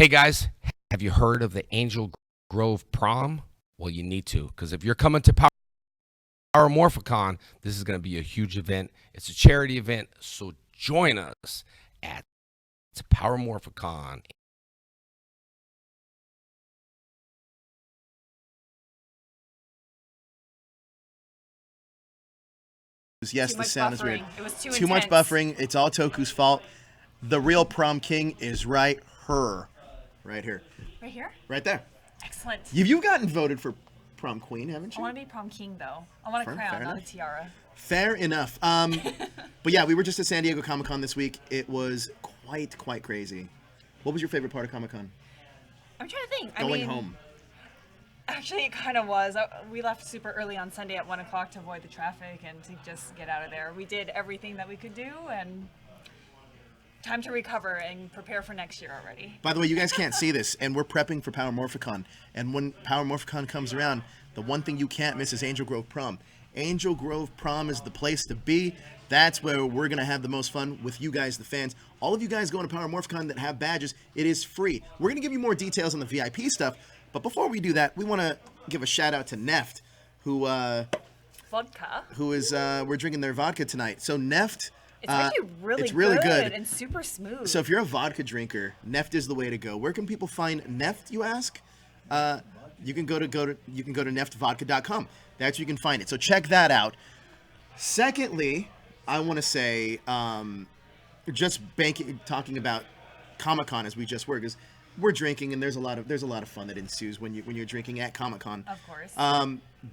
Hey guys, have you heard of the Angel Grove Prom? Well, you need to, because if you're coming to Power Morphicon, this is going to be a huge event. It's a charity event, so join us at Power Morphicon. Yes, the sound is weird. It was too much buffering. It's all Toku's fault. The real prom king is right here. Right here? Right there. Excellent. You've gotten voted for prom queen, haven't you? I want to be prom king, though. I want a crown, not a tiara. Fair enough. But yeah, we were just at San Diego Comic-Con this week. It was quite crazy. What was your favorite part of Comic-Con? I'm trying to think. Going home. Actually, it kind of was. We left super early on Sunday at 1 o'clock to avoid the traffic and to just get out of there. We did everything that we could do, and time to recover and prepare for next year already. By the way, you guys can't see this, and we're prepping for Power Morphicon. And when Power Morphicon comes around, the one thing you can't miss is Angel Grove Prom. Angel Grove Prom is the place to be. That's where we're going to have the most fun with you guys, the fans. All of you guys going to Power Morphicon that have badges, it is free. We're going to give you more details on the VIP stuff. But before we do that, we want to give a shout out to Neft, who Vodka. who is we're drinking their vodka tonight. So Neft, It's actually really good and super smooth. So if you're a vodka drinker, Neft is the way to go. Where can people find Neft, you ask? You can go to neftvodka.com. That's where you can find it. So check that out. Secondly, I want to say talking about Comic-Con as we just were, because we're drinking, and there's a lot of fun that ensues when you're drinking at Comic-Con. Of course.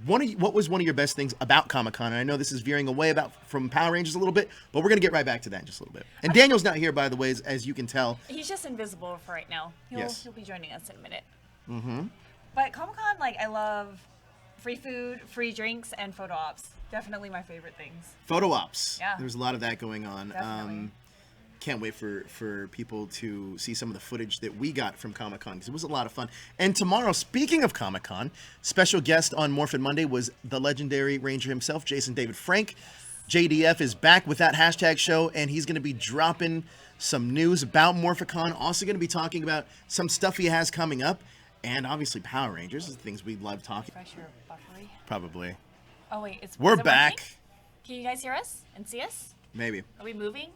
What was one of your best things about Comic-Con? And I know this is veering away from Power Rangers a little bit, but we're gonna get right back to that in just a little bit. And Daniel's not here, by the way, as you can tell. He's just invisible for right now. He'll be joining us in a minute. Mm-hmm. But Comic-Con, I love free food, free drinks, and photo ops. Definitely my favorite things. Photo ops. Yeah. There's a lot of that going on. Definitely. Can't wait for people to see some of the footage that we got from Comic-Con, because it was a lot of fun. And tomorrow, speaking of Comic-Con, special guest on Morphin Monday was the legendary Ranger himself, Jason David Frank. JDF is back with that hashtag show, and he's going to be dropping some news about Morphicon. Also going to be talking about some stuff he has coming up, and obviously Power Rangers is the things we love talking. Refresher buffery. Probably. Oh wait, we're is it back. Working? Can you guys hear us and see us? Maybe. Are we moving?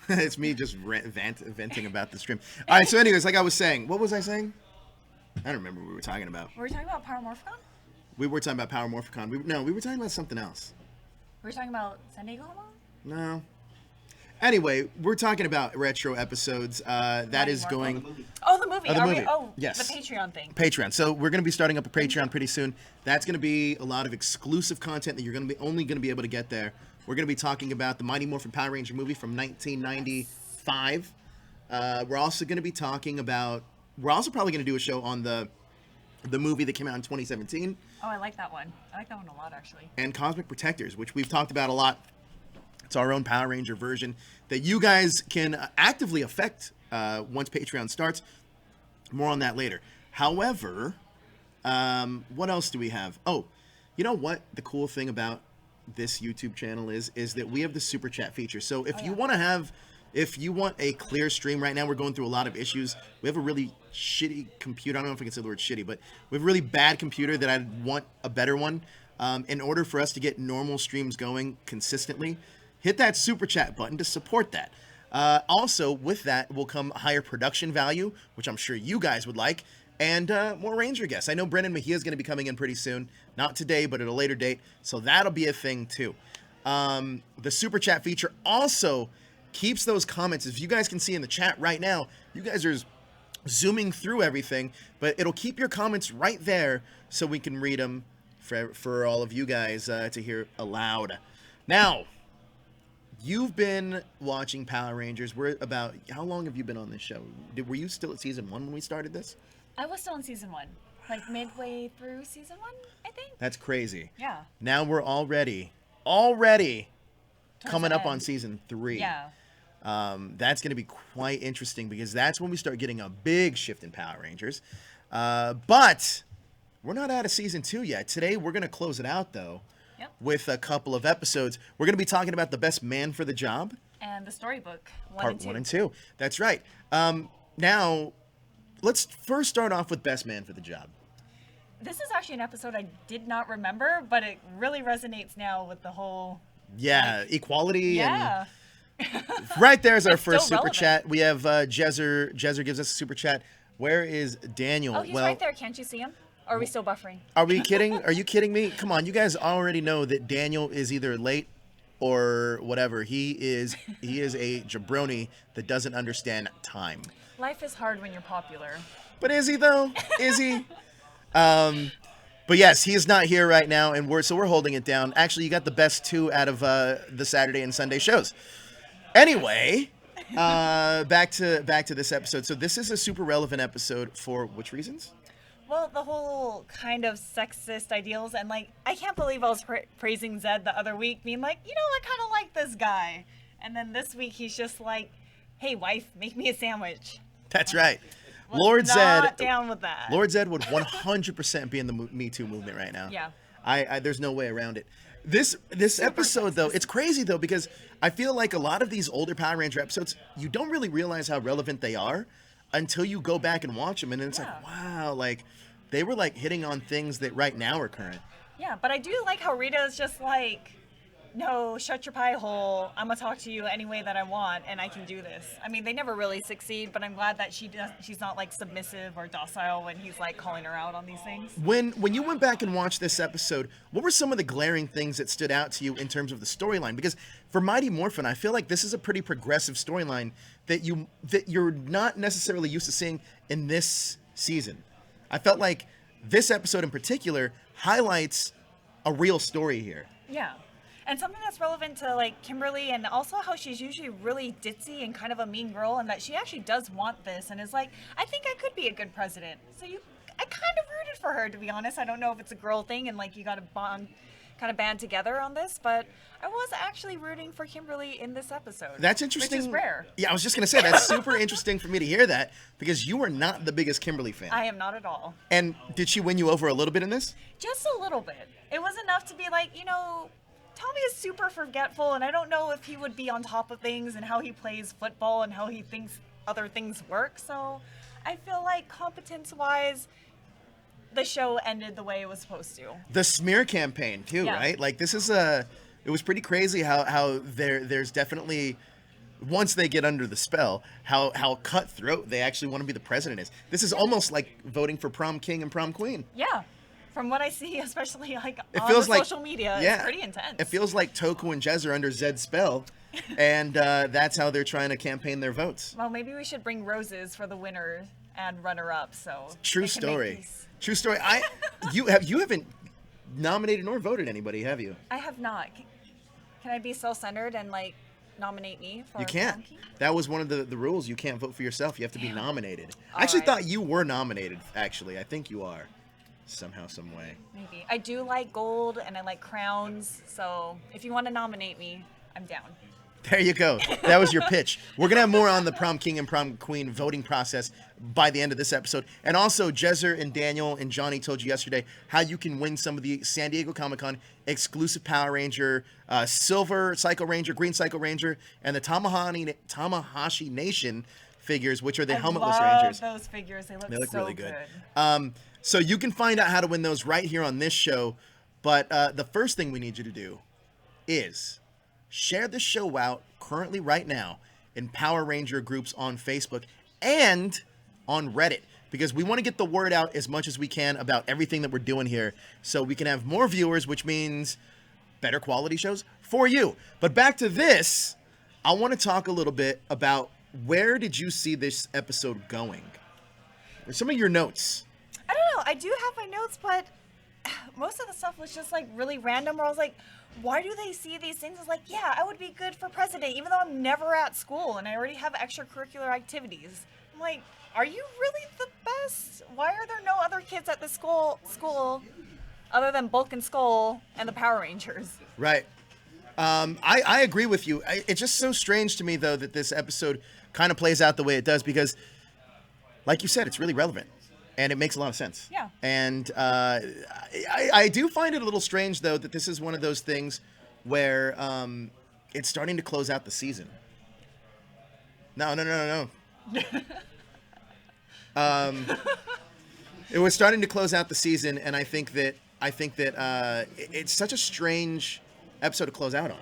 It's me just venting about the stream. All right, so anyways, like I was saying, what was I saying? I don't remember what we were talking about. Were we talking about Power Morphicon? We were talking about Power Morphicon. We were talking about something else. Were we talking about San Diego? No. Anyway, we're talking about retro episodes. That is going... Oh, the movie. Oh, the movie. Yes. The Patreon thing. Patreon. So we're going to be starting up a Patreon pretty soon. That's going to be a lot of exclusive content that you're only going to be able to get there. We're going to be talking about the Mighty Morphin Power Ranger movie from 1995. We're also going to be talking about... We're also probably going to do a show on the movie that came out in 2017. Oh, I like that one. I like that one a lot, actually. And Cosmic Protectors, which we've talked about a lot. It's our own Power Ranger version that you guys can actively affect once Patreon starts. More on that later. However, what else do we have? Oh, you know what? The cool thing about this YouTube channel is that we have the super chat feature. So if you want a clear stream right now, we're going through a lot of issues. We have a really shitty computer. I don't know if I can say the word shitty, but we have a really bad computer that I want a better one. In order for us to get normal streams going consistently, hit that super chat button to support that. Also, with that will come higher production value, which I'm sure you guys would like, and more Ranger guests. I know Brendan Mejia is going to be coming in pretty soon. Not today, but at a later date. So that'll be a thing, too. The super chat feature also keeps those comments. As you guys can see in the chat right now, you guys are zooming through everything, but it'll keep your comments right there so we can read them for all of you guys to hear aloud. Now, you've been watching Power Rangers. How long have you been on this show? Were you still at season 1 when we started this? I was still in season 1. Midway through season 1, I think. That's crazy. Yeah. Now we're already coming up on season 3. Yeah. That's going to be quite interesting, because that's when we start getting a big shift in Power Rangers. But we're not out of season 2 yet. Today we're going to close it out, though, with a couple of episodes. We're going to be talking about the best man for the job. And the storybook, Part 1 and 2. That's right. now, let's first start off with best man for the job. This is actually an episode I did not remember, but it really resonates now with the whole. Yeah, equality. Yeah. And right there's our It's first still super relevant. chat. We have Jezzer. Jezzer gives us a super chat. Where is Daniel? Oh, he's right there. Can't you see him? Or are we still buffering? Are we kidding? Are you kidding me? Come on, you guys already know that Daniel is either late or whatever. He is a jabroni that doesn't understand time. Life is hard when you're popular. But is he though? Is he? But yes, he is not here right now, and we're holding it down. Actually, you got the best two out of the Saturday and Sunday shows. Anyway, back to this episode. So this is a super relevant episode for which reasons? Well, the whole kind of sexist ideals, and like, I can't believe I was praising Zed the other week, being like, I kind of like this guy. And then this week he's just like, hey, wife, make me a sandwich. That's right. Was Lord not Zed. down with that. Lord Zed would 100% be in the Me Too movement right now. Yeah. I there's no way around it. This episode though, it's crazy though because I feel like a lot of these older Power Ranger episodes, you don't really realize how relevant they are until you go back and watch them, and then it's like, wow, like they were like hitting on things that right now are current. Yeah, but I do like how Rita is just like, no, shut your pie hole. I'm gonna talk to you any way that I want, and I can do this. I mean, they never really succeed, but I'm glad that she's not like submissive or docile when he's like calling her out on these things. When you went back and watched this episode, what were some of the glaring things that stood out to you in terms of the storyline? Because for Mighty Morphin, I feel like this is a pretty progressive storyline that you're not necessarily used to seeing in this season. I felt like this episode in particular highlights a real story here. Yeah. And something that's relevant to like Kimberly, and also how she's usually really ditzy and kind of a mean girl, and that she actually does want this and is like, I think I could be a good president. So I kind of rooted for her, to be honest. I don't know if it's a girl thing and like you got to band together on this, but I was actually rooting for Kimberly in this episode. That's interesting. Which is rare. Yeah, I was just gonna say that's super interesting for me to hear that because you are not the biggest Kimberly fan. I am not at all. And did she win you over a little bit in this? Just a little bit. It was enough to be like, Tommy is super forgetful, and I don't know if he would be on top of things and how he plays football and how he thinks other things work. So I feel like competence-wise, the show ended the way it was supposed to. The smear campaign too, Yeah. right? Like this is it was pretty crazy how there's definitely once they get under the spell, how cutthroat they actually want to be the president is. This is almost like voting for prom king and prom queen. Yeah. From what I see, especially like It on feels the like social media, yeah, it's pretty intense. It feels like Toku and Jez are under Zed's spell, and that's how they're trying to campaign their votes. Well, maybe we should bring roses for the winner and runner-up. So True they can make story. peace. True story. You haven't nominated nor voted anybody, have you? I have not. Can I be self-centered and like nominate me for You can't. prom king? That was one of the rules. You can't vote for yourself. You have to be nominated. I All actually right. thought you were nominated. Actually, I think you are. Somehow, some way. Maybe. I do like gold and I like crowns, so if you want to nominate me, I'm down. There you go. That was your pitch. We're going to have more on the prom king and prom queen voting process by the end of this episode. And also, Jezzer and Daniel and Johnny told you yesterday how you can win some of the San Diego Comic-Con exclusive Power Ranger, Silver Psycho Ranger, Green Psycho Ranger, and the Tamahashi Nation figures, which are the helmetless Rangers. I love those figures. They look, so really good. So you can find out how to win those right here on this show. But the first thing we need you to do is share the show out currently right now in Power Ranger groups on Facebook and on Reddit, because we want to get the word out as much as we can about everything that we're doing here so we can have more viewers, which means better quality shows for you. But back to this, I want to talk a little bit about where did you see this episode going? Some of your notes. I don't know. I do have my notes, but most of the stuff was just like really random where I was like, why do they see these things as like, yeah, I would be good for president even though I'm never at school and I already have extracurricular activities. I'm like, are you really the best? Why are there no other kids at the school other than Bulk and Skull and the Power Rangers? Right. I agree with you. It's just so strange to me, though, that this episode kind of plays out the way it does because, like you said, it's really relevant. And it makes a lot of sense. Yeah. And I do find it a little strange, though, that this is one of those things where it's starting to close out the season. No. It was starting to close out the season, and I think that it's such a strange episode to close out on.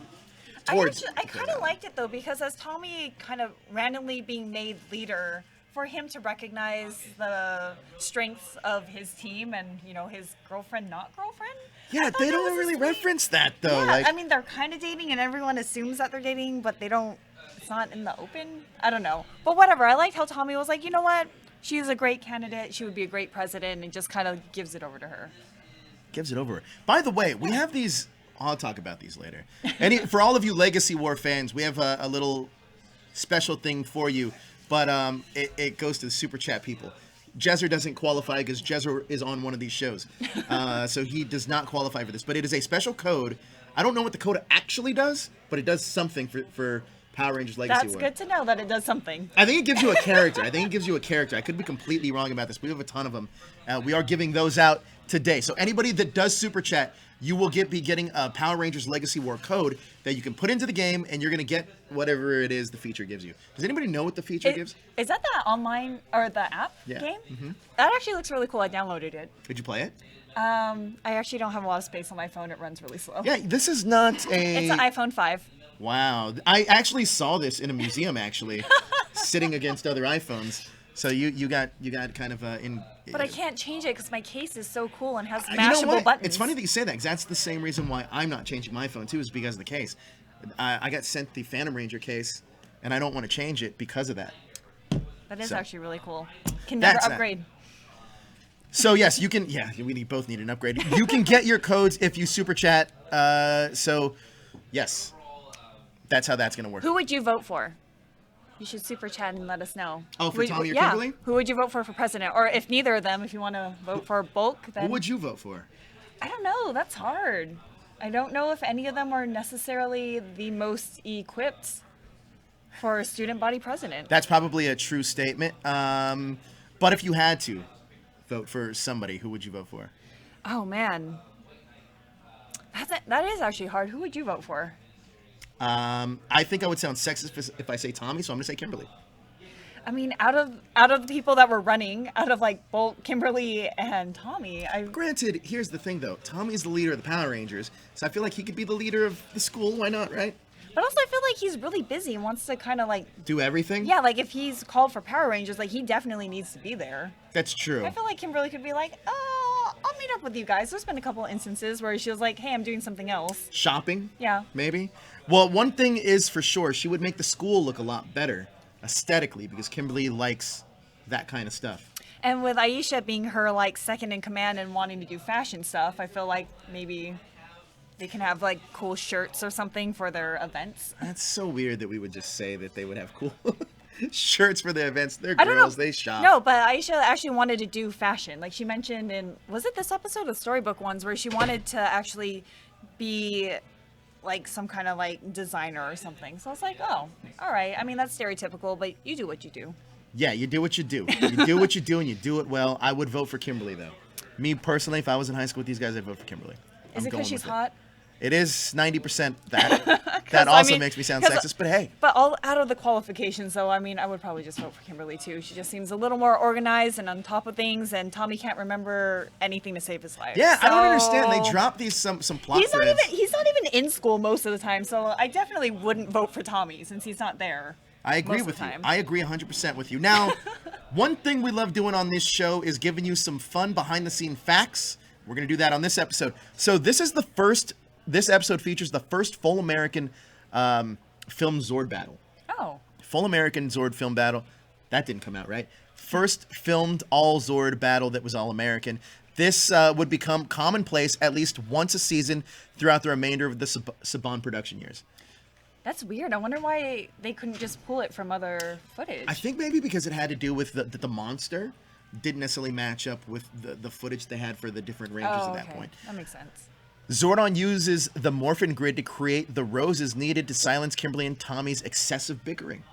I kind of liked it though, because as Tommy kind of randomly being made leader, for him to recognize the strengths of his team and, you know, his girlfriend, not girlfriend. Yeah, they don't really reference that though. Yeah, like, I mean, they're kind of dating and everyone assumes that they're dating, but they don't, it's not in the open. I don't know. But whatever. I liked how Tommy was like, you know what? She's a great candidate. She would be a great president, and just kind of gives it over to her. Gives it over. By the way, we have these. I'll talk about these later. For all of you Legacy War fans, we have a little special thing for you, but it goes to the super chat people. Jezzer doesn't qualify because Jezzer is on one of these shows, so he does not qualify for this. But it is a special code. I don't know what the code actually does, but it does something for Power Rangers Legacy War. That's good to know that it does something. I think it gives you a character. I could be completely wrong about this. We have a ton of them. We are giving those out today. So anybody that does super chat, you will be getting a Power Rangers Legacy War code that you can put into the game, and you're going to get whatever it is the feature gives you. Does anybody know what the feature gives? Is that the online or the app game? Mm-hmm. That actually looks really cool. I downloaded it. Did you play it? I actually don't have a lot of space on my phone. It runs really slow. Yeah, this is not a... It's an iPhone 5. Wow. I actually saw this in a museum, actually, sitting against other iPhones. So you got kind of in... But I can't change it because my case is so cool and has You know mashable what? buttons. It's funny that you say that, because that's the same reason why I'm not changing my phone, too, is because of the case. I got sent the Phantom Ranger case, and I don't want to change it because of that. That is So, actually really cool. Can never that's that. upgrade. So, yes, you can... Yeah, both need an upgrade. You can get your codes if you super chat. So, yes, that's how that's going to work. Who would you vote for? You should super chat and let us know. Oh, for Tommy or Kimberly? Who would you vote for president? Or if neither of them, if you want to vote for bulk, then... Who would you vote for? I don't know. That's hard. I don't know if any of them are necessarily the most equipped for a student body president. That's probably a true statement. But if you had to vote for somebody, who would you vote for? Oh, man. That is actually hard. Who would you vote for? I think I would sound sexist if I say Tommy, so I'm going to say Kimberly. I mean, out of the people that were running, out of like both Kimberly and Tommy, Granted, here's the thing though. Tommy's the leader of the Power Rangers, so I feel like he could be the leader of the school. Why not, right? But also I feel like he's really busy and wants to kind of like... Do everything? Yeah, like if he's called for Power Rangers, like he definitely needs to be there. That's true. I feel like Kimberly could be like, oh, I'll meet up with you guys. There's been a couple instances where she was like, hey, I'm doing something else. Shopping? Yeah. Maybe? Well, one thing is for sure, she would make the school look a lot better aesthetically, because Kimberly likes that kind of stuff. And with Aisha being her like second in command and wanting to do fashion stuff, I feel like maybe they can have like cool shirts or something for their events. That's so weird that we would just say that they would have cool shirts for the events. They're I don't girls, know. they shop. No, but Aisha actually wanted to do fashion. Like she mentioned in, was it this episode of Storybook ones, where she wanted to actually be like some kind of like designer or something. So I was like, oh, all right. I mean, that's stereotypical, but you do what you do. Yeah, you do what you do. You do what you do, and you do it well. I would vote for Kimberly, though. Me, personally, if I was in high school with these guys, I'd vote for Kimberly. Is it because she's hot? It is 90% that. That also makes me sound sexist, but hey. But all out of the qualifications, though, I mean, I would probably just vote for Kimberly, too. She just seems a little more organized and on top of things, and Tommy can't remember anything to save his life. Yeah, I don't understand. They drop these some plot threads. He's not even in school most of the time, so I definitely wouldn't vote for Tommy since he's not there. I agree with you. I agree 100% with you. Now, one thing we love doing on this show is giving you some fun behind-the-scene facts. We're going to do that on this episode. So this episode features the first full American film Zord battle. Oh. Full American Zord film battle. That didn't come out, right? First filmed all Zord battle that was all American. This would become commonplace at least once a season throughout the remainder of the Saban production years. That's weird. I wonder why they couldn't just pull it from other footage. I think maybe because it had to do with the monster didn't necessarily match up with the footage they had for the different Rangers at that point. That makes sense. Zordon uses the Morphin Grid to create the roses needed to silence Kimberly and Tommy's excessive bickering.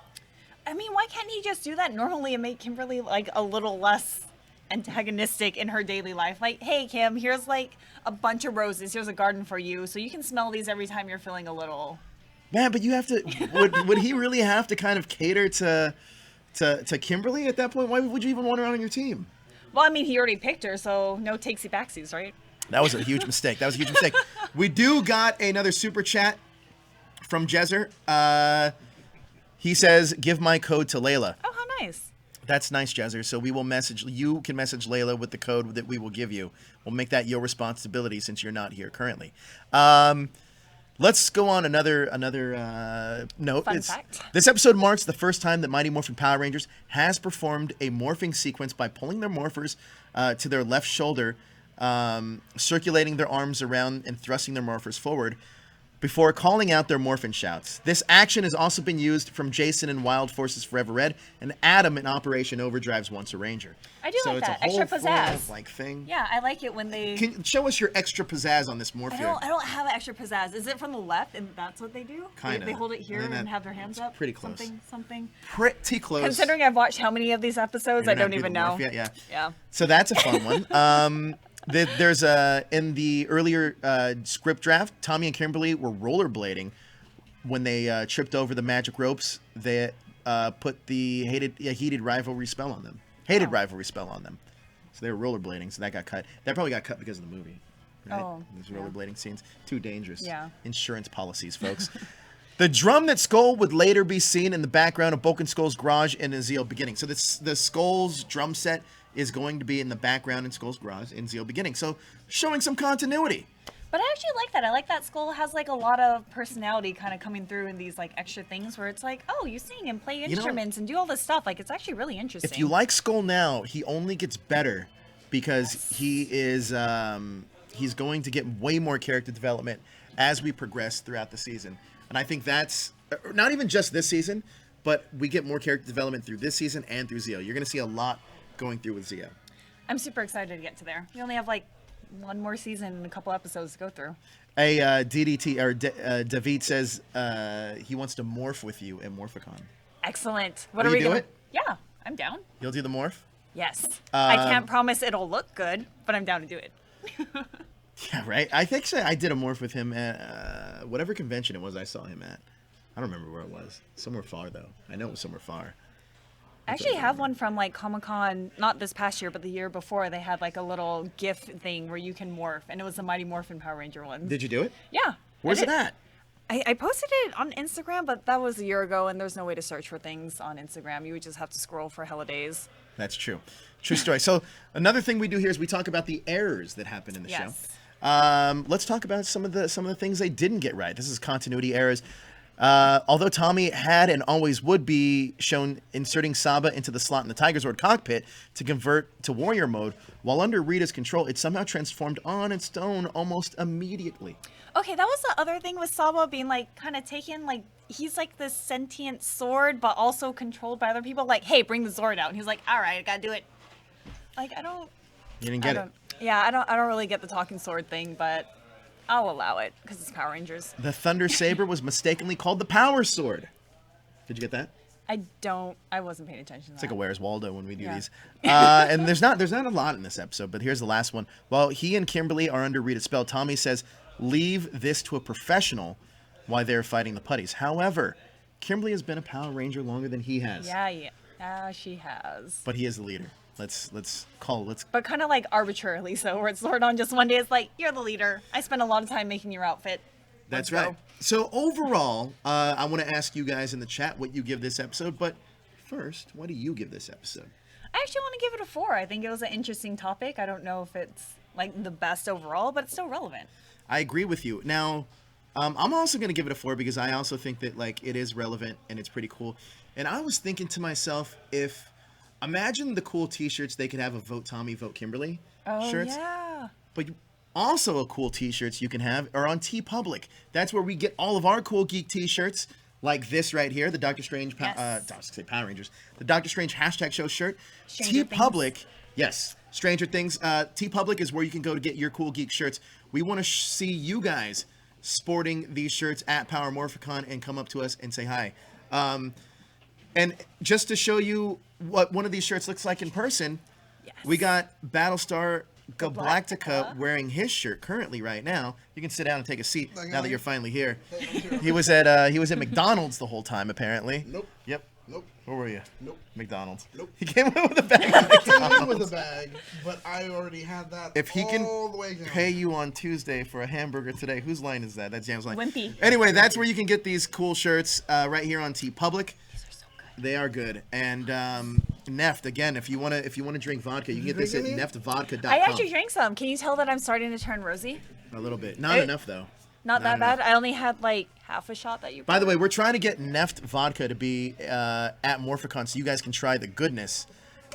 I mean, why can't he just do that normally and make Kimberly like a little less antagonistic in her daily life? Like, hey, Kim, here's like a bunch of roses. Here's a garden for you, so you can smell these every time you're feeling a little... Man, but you have to... would he really have to kind of cater to to Kimberly at that point? Why would you even want her on your team? Well, I mean, he already picked her, so no takesy backsies, right? That was a huge mistake. We do got another super chat from Jezer. He says, "Give my code to Layla." Oh, how nice. That's nice, Jezer. So you can message Layla with the code that we will give you. We'll make that your responsibility since you're not here currently. Let's go on another note. Fun fact. This episode marks the first time that Mighty Morphin Power Rangers has performed a morphing sequence by pulling their morphers to their left shoulder, circulating their arms around and thrusting their morphers forward before calling out their morphin shouts. This action has also been used from Jason in Wild Forces Forever Red and Adam in Operation Overdrive's Once a Ranger. I do like that. It's a Extra whole pizzazz. full, thing. Yeah, I like it when they... Can show us your extra pizzazz on this morph I don't have an extra pizzazz. Is it from the left and that's what they do? Kinda. They hold it here I mean, and have their hands up? pretty close. Something. Pretty close. Considering I've watched how many of these episodes, I You're not don't do even the know. morph yet, yeah. Yeah. So that's a fun one. There's in the earlier script draft, Tommy and Kimberly were rollerblading when they tripped over the magic ropes. They put the heated rivalry spell on them. Rivalry spell on them. So they were rollerblading. So that got cut. That probably got cut because of the movie. Right? Oh, Those rollerblading scenes, too dangerous. Yeah. Insurance policies, folks. The drum that Skull would later be seen in the background of Bulk and Skull's garage in Ezio Beginning. So the Skull's drum set is going to be in the background in Skull's garage in Ezio Beginning. So showing some continuity. But I actually like that. I like that Skull has like a lot of personality kind of coming through in these like extra things where it's like, oh, you sing and play instruments and do all this stuff. Like it's actually really interesting. If you like Skull now, he only gets better because he is he's going to get way more character development as we progress throughout the season. And I think that's not even just this season, but we get more character development through this season and through Zio. You're going to see a lot going through with Zio. I'm super excited to get to there. We only have like one more season and a couple episodes to go through. Hey, DDT or David says he wants to morph with you in Morphicon. Excellent. What Will are we you do gonna... it? Yeah, I'm down. You'll do the morph? Yes. I can't promise it'll look good, but I'm down to do it. Yeah, right. I think so. I did a morph with him at whatever convention it was I saw him at. I don't remember where it was. Somewhere far though. I know it was somewhere far. I actually have one from like Comic-Con, not this past year, but the year before. They had like a little GIF thing where you can morph, and it was the Mighty Morphin Power Ranger one. Did you do it? Yeah. Where's it at? I posted it on Instagram, but that was a year ago, and there's no way to search for things on Instagram. You would just have to scroll for hella days. That's true. True story. So another thing we do here is we talk about the errors that happen in the show. Let's talk about some of the things they didn't get right. This is continuity errors. Although Tommy had and always would be shown inserting Saba into the slot in the Tiger Zord cockpit to convert to warrior mode, while under Rita's control, it somehow transformed on its own almost immediately. Okay, that was the other thing with Saba being like kind of taken, like he's like this sentient sword, but also controlled by other people. Like, hey, bring the Zord out, and he's like, all right, I gotta do it. Like, I don't. You didn't get it. Yeah, I don't really get the talking sword thing, but I'll allow it because it's Power Rangers. The Thunder Saber was mistakenly called the Power Sword. Did you get that? I wasn't paying attention to that. It's like a Where's Waldo when we do these. And there's not a lot in this episode, but here's the last one. While he and Kimberly are under Rita's spell, Tommy says, leave this to a professional while they're fighting the putties. However, Kimberly has been a Power Ranger longer than he has. Yeah, she has. But he is the leader. Let's. But kind of like arbitrarily, so where it's Lord on just one day, it's like, you're the leader. I spent a lot of time making your outfit. That's Let's right. go. So overall, I want to ask you guys in the chat what you give this episode. But first, what do you give this episode? I actually want to give it a 4. I think it was an interesting topic. I don't know if it's like the best overall, but it's still relevant. I agree with you. Now, I'm also going to give it a 4 because I also think that like it is relevant and it's pretty cool. And I was thinking to myself, imagine the cool T-shirts they could have of Vote Tommy, Vote Kimberly shirts. Yeah. But also a cool T-shirts you can have are on TeePublic. That's where we get all of our cool geek T-shirts, like this right here, the Doctor Strange, Power Rangers, the Doctor Strange #show shirt. TeePublic, yes, Stranger Things. TeePublic is where you can go to get your cool geek shirts. We want to see you guys sporting these shirts at Power Morphicon and come up to us and say hi. And just to show you what one of these shirts looks like in person, we got Battlestar Galactica wearing his shirt currently right now. You can sit down and take a seat now that you're finally here. He was at McDonald's the whole time apparently. Nope. Yep. Nope. Where were you? Nope. McDonald's. Nope. He came in with a bag of Came in McDonald's. with a bag, but I already had that. If he can all the way down. pay you on Tuesday for a hamburger today, whose line is that? That's Jam's line. Wimpy. Anyway, that's where you can get these cool shirts right here on TeePublic. These are so good. They are good. And Neft, again, if you wanna drink vodka, you can get this at Drink any? neftvodka.com. I actually drank some. Can you tell that I'm starting to turn rosy? A little bit, not It- enough though. Not that bad. I only had like half a shot that you. By the way, we're trying to get Neft vodka to be at Morphicon, so you guys can try the goodness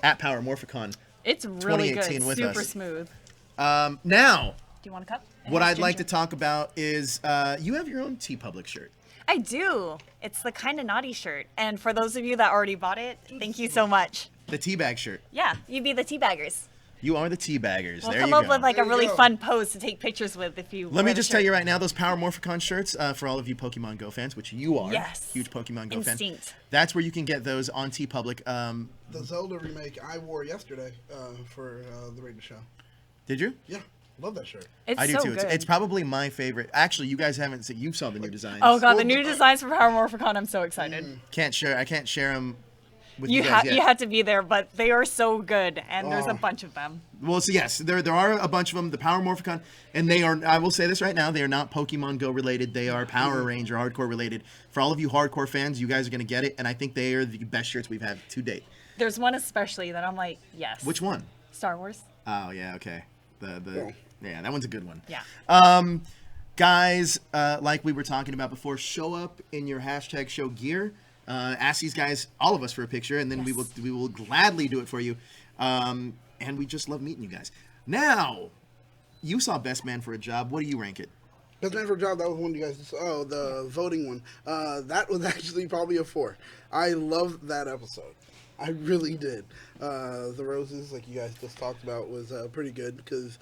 at Power Morphicon. It's really good. 2018 with Super us. smooth. Now, Do you want a cup? It what has I'd like to ginger. talk about is you have your own TeePublic shirt. I do. It's the kind of naughty shirt. And for those of you that already bought it, thank you so much. The teabag shirt. Yeah, you be the teabaggers. You are the teabaggers. We'll there come you up go. with like a There you really go. fun pose to take pictures with if you. Let me wear the just tell shirt. you right now, those Power Morphicon shirts, for all of you Pokemon Go fans, which you are, Yes. huge Pokemon Go fans, Instinct. that's where you can get those on TeePublic. The Zelda remake I wore yesterday for the radio show. Did you? Yeah, love that shirt. It's I do so too. good. It's probably my favorite. Actually, you guys haven't seen. You saw the new designs. Oh god, the Well, new designs for Power Morphicon. I'm so excited. Can't share. I can't share them with you You guys yet. you had to be there, but they are so good, and there's a Oh. bunch of them. Well, so yes, there are a bunch of them. The Power Morphicon, and they are. I will say this right now: they are not Pokemon Go related. They are Power Ranger hardcore related. For all of you hardcore fans, you guys are going to get it, and I think they are the best shirts we've had to date. There's one especially that I'm like, yes. Which one? Star Wars. Oh yeah, okay. Yeah, that one's a good one. Yeah. Guys, like we were talking about before, show up in your hashtag show gear. Ask these guys, all of us, for a picture, and then Yes. we will gladly do it for you. And we just love meeting you guys. Now, you saw Best Man for a Job. What do you rank it? Best Man for a Job, that was one you guys. Oh, the voting one. That was actually probably a 4. I loved that episode. I really did. The roses, like you guys just talked about, was pretty good because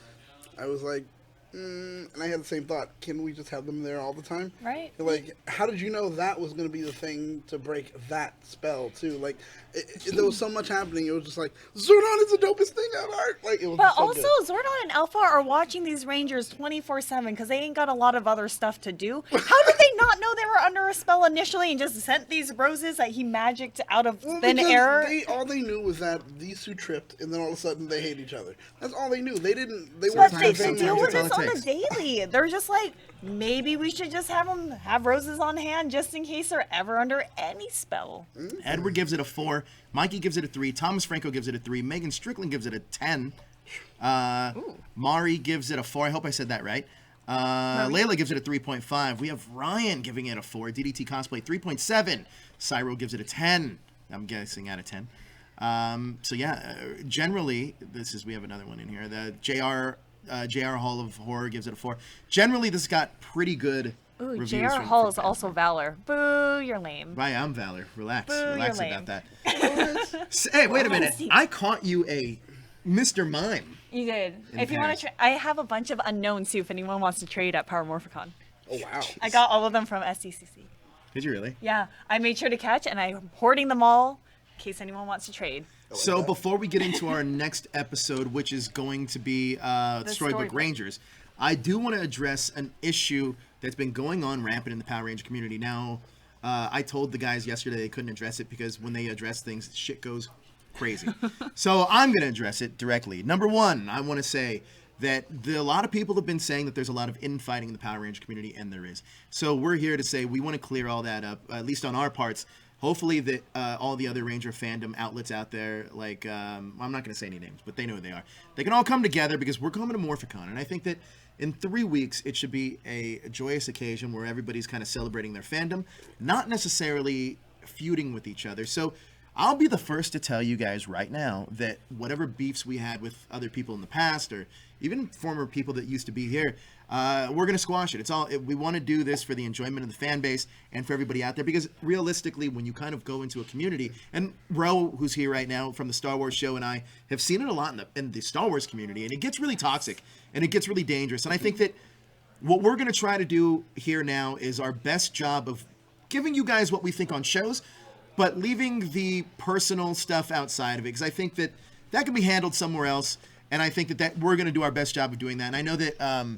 I was like, and I had the same thought. Can we just have them there all the time? Right. Like, how did you know that was going to be the thing to break that spell too? Like, there was so much happening. It was just like Zordon is the dopest thing ever. Like, it was. But so also, good. Zordon and Alpha are watching these Rangers 24/7 because they ain't got a lot of other stuff to do. How did they not know they were under a spell initially and just sent these roses that he magicked out of Well, thin because air? all they knew was that these two tripped, and then all of a sudden they hate each other. That's all they knew. They didn't. They But weren't they Sometimes deal with that's all this it on the takes. daily. They're just like, maybe we should just have roses on hand just in case they're ever under any spell. Edward gives it a 4. Mikey gives it a 3. Thomas Franco gives it a 3. Megan Strickland gives it a 10. Mari gives it a 4. I hope I said that right. Layla gives it a 3.5. We have Ryan giving it a 4. DDT Cosplay 3.7. Cyro gives it a 10. I'm guessing out of 10. So yeah, generally, we have another one in here. The JR Hall of Horror gives it a 4. Generally, this got pretty good Ooh, reviews. JR from Hall is fans. also Valor. Boo, you're lame. Right, I'm Valor. Relax. Boo, Relax you're about lame. that. Hey, wait a minute. I caught you a Mr. Mime. You did. In If you want Paris. to, I have a bunch of unknowns too. If anyone wants to trade at Power Morphicon, Oh wow. I got all of them from SDCC. Did you really? Yeah, I made sure to catch, and I'm hoarding them all in case anyone wants to trade. So before we get into our next episode, which is going to be Storybook Storybook. Rangers, I do want to address an issue that's been going on rampant in the Power Ranger community. Now, I told the guys yesterday they couldn't address it because when they address things, shit goes crazy. So I'm going to address it directly. Number one, I want to say that a lot of people have been saying that there's a lot of infighting in the Power Ranger community, and there is. So we're here to say we want to clear all that up, at least on our parts. Hopefully that all the other Ranger fandom outlets out there, like, I'm not going to say any names, but they know who they are. They can all come together because we're coming to Morphicon, and I think that in 3 weeks, it should be a joyous occasion where everybody's kind of celebrating their fandom, not necessarily feuding with each other. So I'll be the first to tell you guys right now that whatever beefs we had with other people in the past, or even former people that used to be here, we're going to squash it. We want to do this for the enjoyment of the fan base and for everybody out there, because realistically, when you kind of go into a community, and Ro, who's here right now from the Star Wars show, and I have seen it a lot in the Star Wars community, and it gets really toxic and it gets really dangerous. And I think that what we're going to try to do here now is our best job of giving you guys what we think on shows, but leaving the personal stuff outside of it, because I think that can be handled somewhere else, and I think that we're going to do our best job of doing that. And I know that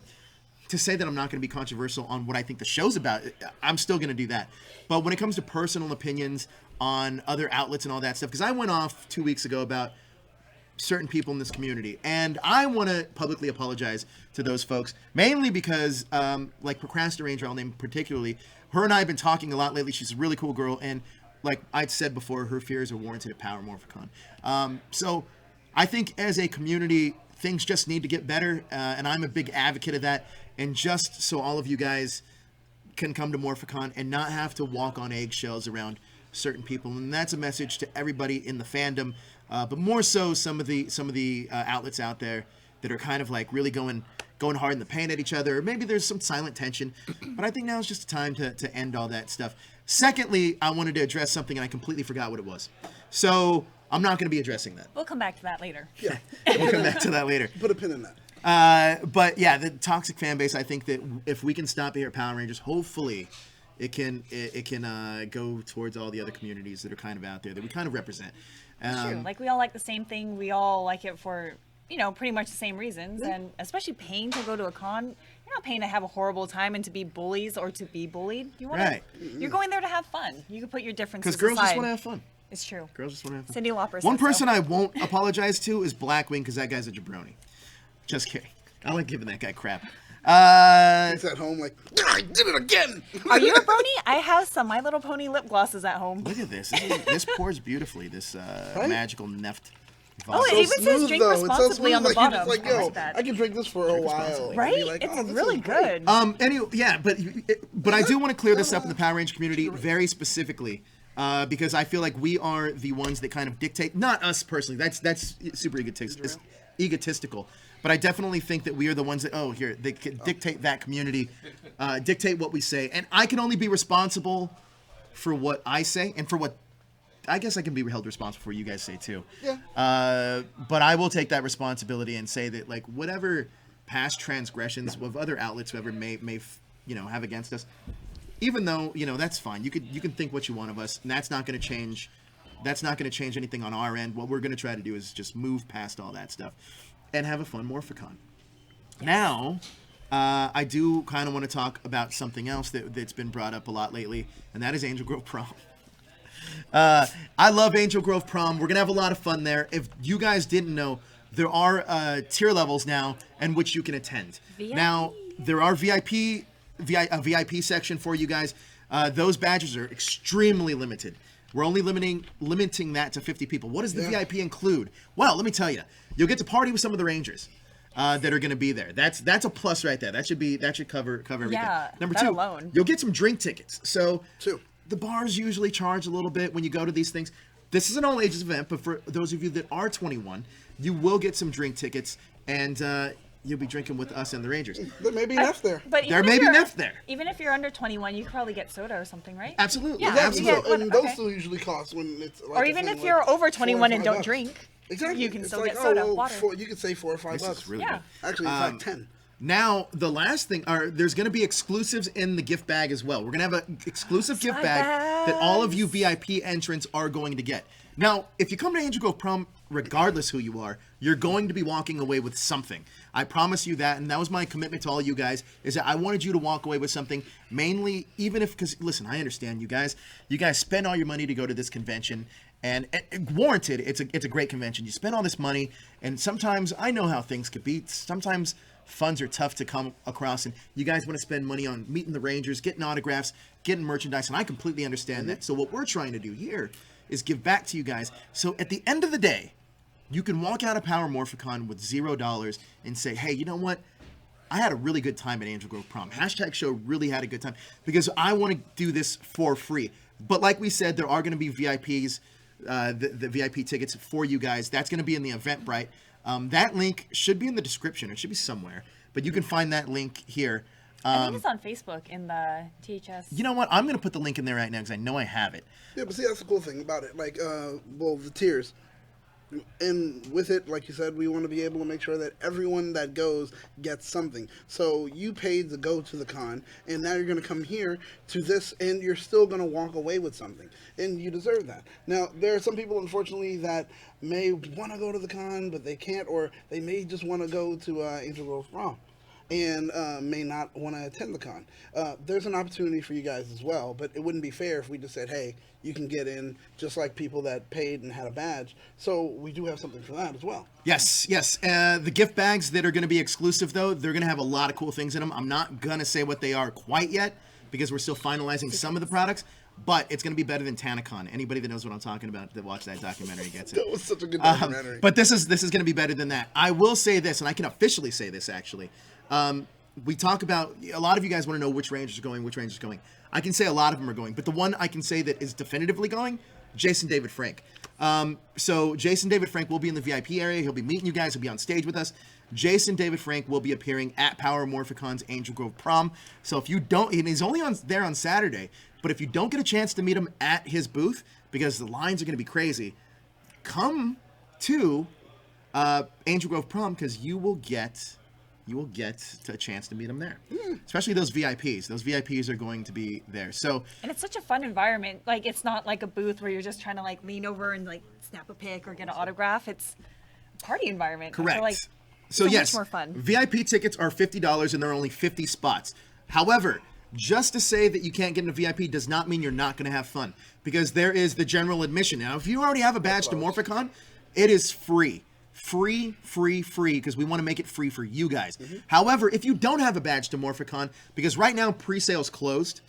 to say that I'm not going to be controversial on what I think the show's about. I'm still going to do that. But when it comes to personal opinions on other outlets and all that stuff, because I went off 2 weeks ago about certain people in this community, and I want to publicly apologize to those folks, mainly because, like Procrastinator Ranger, I'll name particularly, her and I have been talking a lot lately. She's a really cool girl, and like I'd said before, her fears are warranted at Power Morphicon. So I think as a community, things just need to get better, and I'm a big advocate of that. And just so all of you guys can come to Morphicon and not have to walk on eggshells around certain people, and that's a message to everybody in the fandom, but more so some of the outlets out there that are kind of like really going hard in the paint at each other. Or maybe there's some silent tension, but I think now is just a time to end all that stuff. Secondly, I wanted to address something and I completely forgot what it was, so I'm not going to be addressing that. We'll come back to that later. Yeah. We'll come back to that later. Put a pin in that. But yeah, the toxic fan base, I think that if we can stop it here at Power Rangers, hopefully it can go towards all the other communities that are kind of out there that we kind of represent. True. Like, we all like the same thing. We all like it for, pretty much the same reasons. And especially paying to go to a con, you're not paying to have a horrible time and to be bullies or to be bullied. Right. You're going there to have fun. You can put your differences Because girls aside. just want to have fun. It's true. Girls just want to have fun. Cindy Lauper One said so. person I won't apologize to is Blackwing, because that guy's a jabroni. Just kidding. I like giving that guy crap. He's at home like, I did it again. Are you a brony? I have some My Little Pony lip glosses at home. Look at this. This pours beautifully. This magical neft. Oh, it even says drink responsibly on the bottom. It's like, I like yo, that. I can drink this for a while. Right? And be like, It's oh, this really is great. good. Anyway, yeah, but I do want to clear this up in the Power Ranger community very specifically, because I feel like we are the ones that kind of dictate. Not us personally. That's super egotistical. But I definitely think that we are the ones that they can dictate that community, dictate what we say, and I can only be responsible for what I say and for what. I guess I can be held responsible for what you guys say too. Yeah. But I will take that responsibility and say that, like, whatever past transgressions of other outlets whoever may have against us, even though that's fine. You can think what you want of us, and that's not going to change. That's not going to change anything on our end. What we're going to try to do is just move past all that stuff and have a fun Morphicon. Now, I do kind of want to talk about something else that's been brought up a lot lately, and that is Angel Grove Prom. I love Angel Grove Prom. We're going to have a lot of fun there. If you guys didn't know, there are tier levels now in which you can attend. VIP. Now, there are a VIP section for you guys. Those badges are extremely limited. We're only limiting that to 50 people. What does the VIP include? Well, let me tell you. You'll get to party with some of the Rangers that are going to be there. That's a plus right there. That should cover everything. Yeah, Number that 2, alone. you'll get some drink tickets. So 2. The bars usually charge a little bit when you go to these things. This is an all ages event, but for those of you that are 21, you will get some drink tickets, and you'll be drinking with us and the Rangers. There may be enough there. But There may be enough there. Even if you're under 21, you could probably get soda or something, right? Absolutely. Yeah, Absolutely. you get- And those okay. still usually cost when it's like Or a even thing if like you're over 4 or 21 and 5 don't bucks. drink, Exactly. you can It's still like, get soda, well, water. you could say 4 or 5 This bucks. is really Yeah. good. Actually, it's like 10. Now, the last thing there's going to be exclusives in the gift bag as well. We're going to have an exclusive gift Swag bag that all of you bags. VIP entrants are going to get. Now, if you come to Angel Grove Prom, regardless who you are, you're going to be walking away with something. I promise you that, and that was my commitment to all you guys, is that I wanted you to walk away with something, mainly, because, listen, I understand you guys spend all your money to go to this convention, and warranted, it's a great convention. You spend all this money, and sometimes, I know how things could be, sometimes funds are tough to come across, and you guys want to spend money on meeting the Rangers, getting autographs, getting merchandise, and I completely understand that. So what we're trying to do here is give back to you guys. So at the end of the day, you can walk out of Power Morphicon with $0 and say, hey, you know what? I had a really good time at Angel Grove Prom. #show really had a good time because I want to do this for free. But like we said, there are going to be VIPs, the VIP tickets for you guys. That's going to be in the Eventbrite. That link should be in the description. It should be somewhere. But you can find that link here. I think it's on Facebook in the THS. You know what? I'm going to put the link in there right now because I know I have it. Yeah, but see, that's the cool thing about it. Like, the tiers. And with it, like you said, we want to be able to make sure that everyone that goes gets something. So you paid to go to the con, and now you're going to come here to this, and you're still going to walk away with something. And you deserve that. Now, there are some people, unfortunately, that may want to go to the con, but they can't, or they may just want to go to Angel Grove Prom. and may not want to attend the con. There's an opportunity for you guys as well, but it wouldn't be fair if we just said, hey, you can get in just like people that paid and had a badge. So we do have something for that as well. Yes. The gift bags that are going to be exclusive, though, they're going to have a lot of cool things in them. I'm not going to say what they are quite yet because we're still finalizing some of the products, but it's going to be better than TanaCon. Anybody that knows what I'm talking about that watched that documentary gets it. That was such a good documentary. But this is going to be better than that. I will say this, and I can officially say this, actually. We talk about, a lot of you guys want to know which Rangers are going, I can say a lot of them are going, but the one I can say that is definitively going, Jason David Frank. So Jason David Frank will be in the VIP area. He'll be meeting you guys. He'll be on stage with us. Jason David Frank will be appearing at Power Morphicon's Angel Grove Prom. So if you don't, and he's only there on Saturday, but if you don't get a chance to meet him at his booth, because the lines are going to be crazy, come to Angel Grove Prom, because you will get a chance to meet him there. Especially those VIPs. Those VIPs are going to be there. So, and it's such a fun environment. Like, it's not like a booth where you're just trying to like lean over and like snap a pic or get an autograph. It's a party environment. correct. I feel like so much more fun. VIP tickets are $50 and there are only 50 spots. However, just to say that you can't get into VIP does not mean you're not going to have fun, because there is the general admission. Now, if you already have a badge to Morphicon, it is free. Free, because we want to make it free for you guys. However, if you don't have a badge to Morphicon, because right now pre-sale's closed,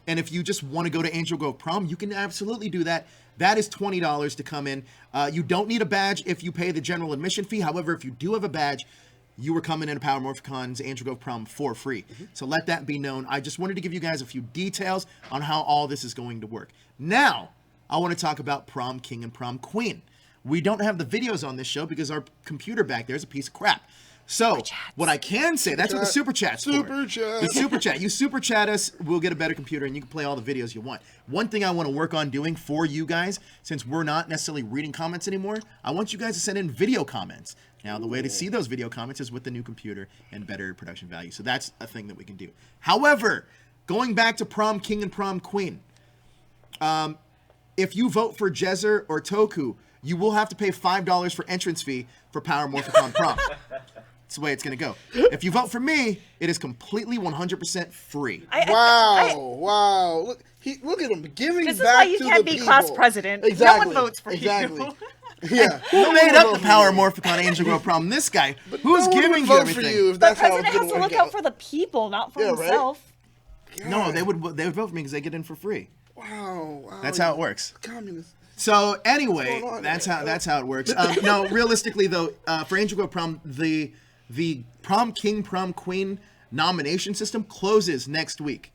and if you just want to go to Angel Grove Prom, you can absolutely do that. That is $20 to come in. You don't need a badge if you pay the general admission fee. However, if you do have a badge, you are coming into Power Morphicon's Angel Grove Prom for free. So let that be known. I just wanted to give you guys a few details on how all this is going to work. Now, I want to talk about Prom King and Prom Queen. We don't have the videos on this show because our computer back there is a piece of crap. So, what I can say, that's what the Super Chat's for. The Super Chat. You Super Chat us, we'll get a better computer, and you can play all the videos you want. One thing I want to work on doing for you guys, since we're not necessarily reading comments anymore, I want you guys to send in video comments. Now, the way to see those video comments is with the new computer and better production value. So that's a thing that we can do. However, going back to Prom King and Prom Queen, if you vote for Jezer or Toku, you will have to pay $5 for entrance fee for Power Morphicon Prom. That's the way it's going to go. If you vote for me, it is completely 100% free. Wow. Look at him giving back to the people. This is why you can't be class president. Exactly. No one votes for you. Yeah. Who made up the Power Morphicon Angel Grove Prom? This guy. Who's giving you everything? For you if The that's how it's president has to gonna look work out for the people, not for himself. Right? No, they would vote for me because they get in for free. Wow. That's how it works. Communist. So anyway, that's how it works. No, realistically though, for Angel Grove Prom, the Prom King, Prom Queen nomination system closes next week.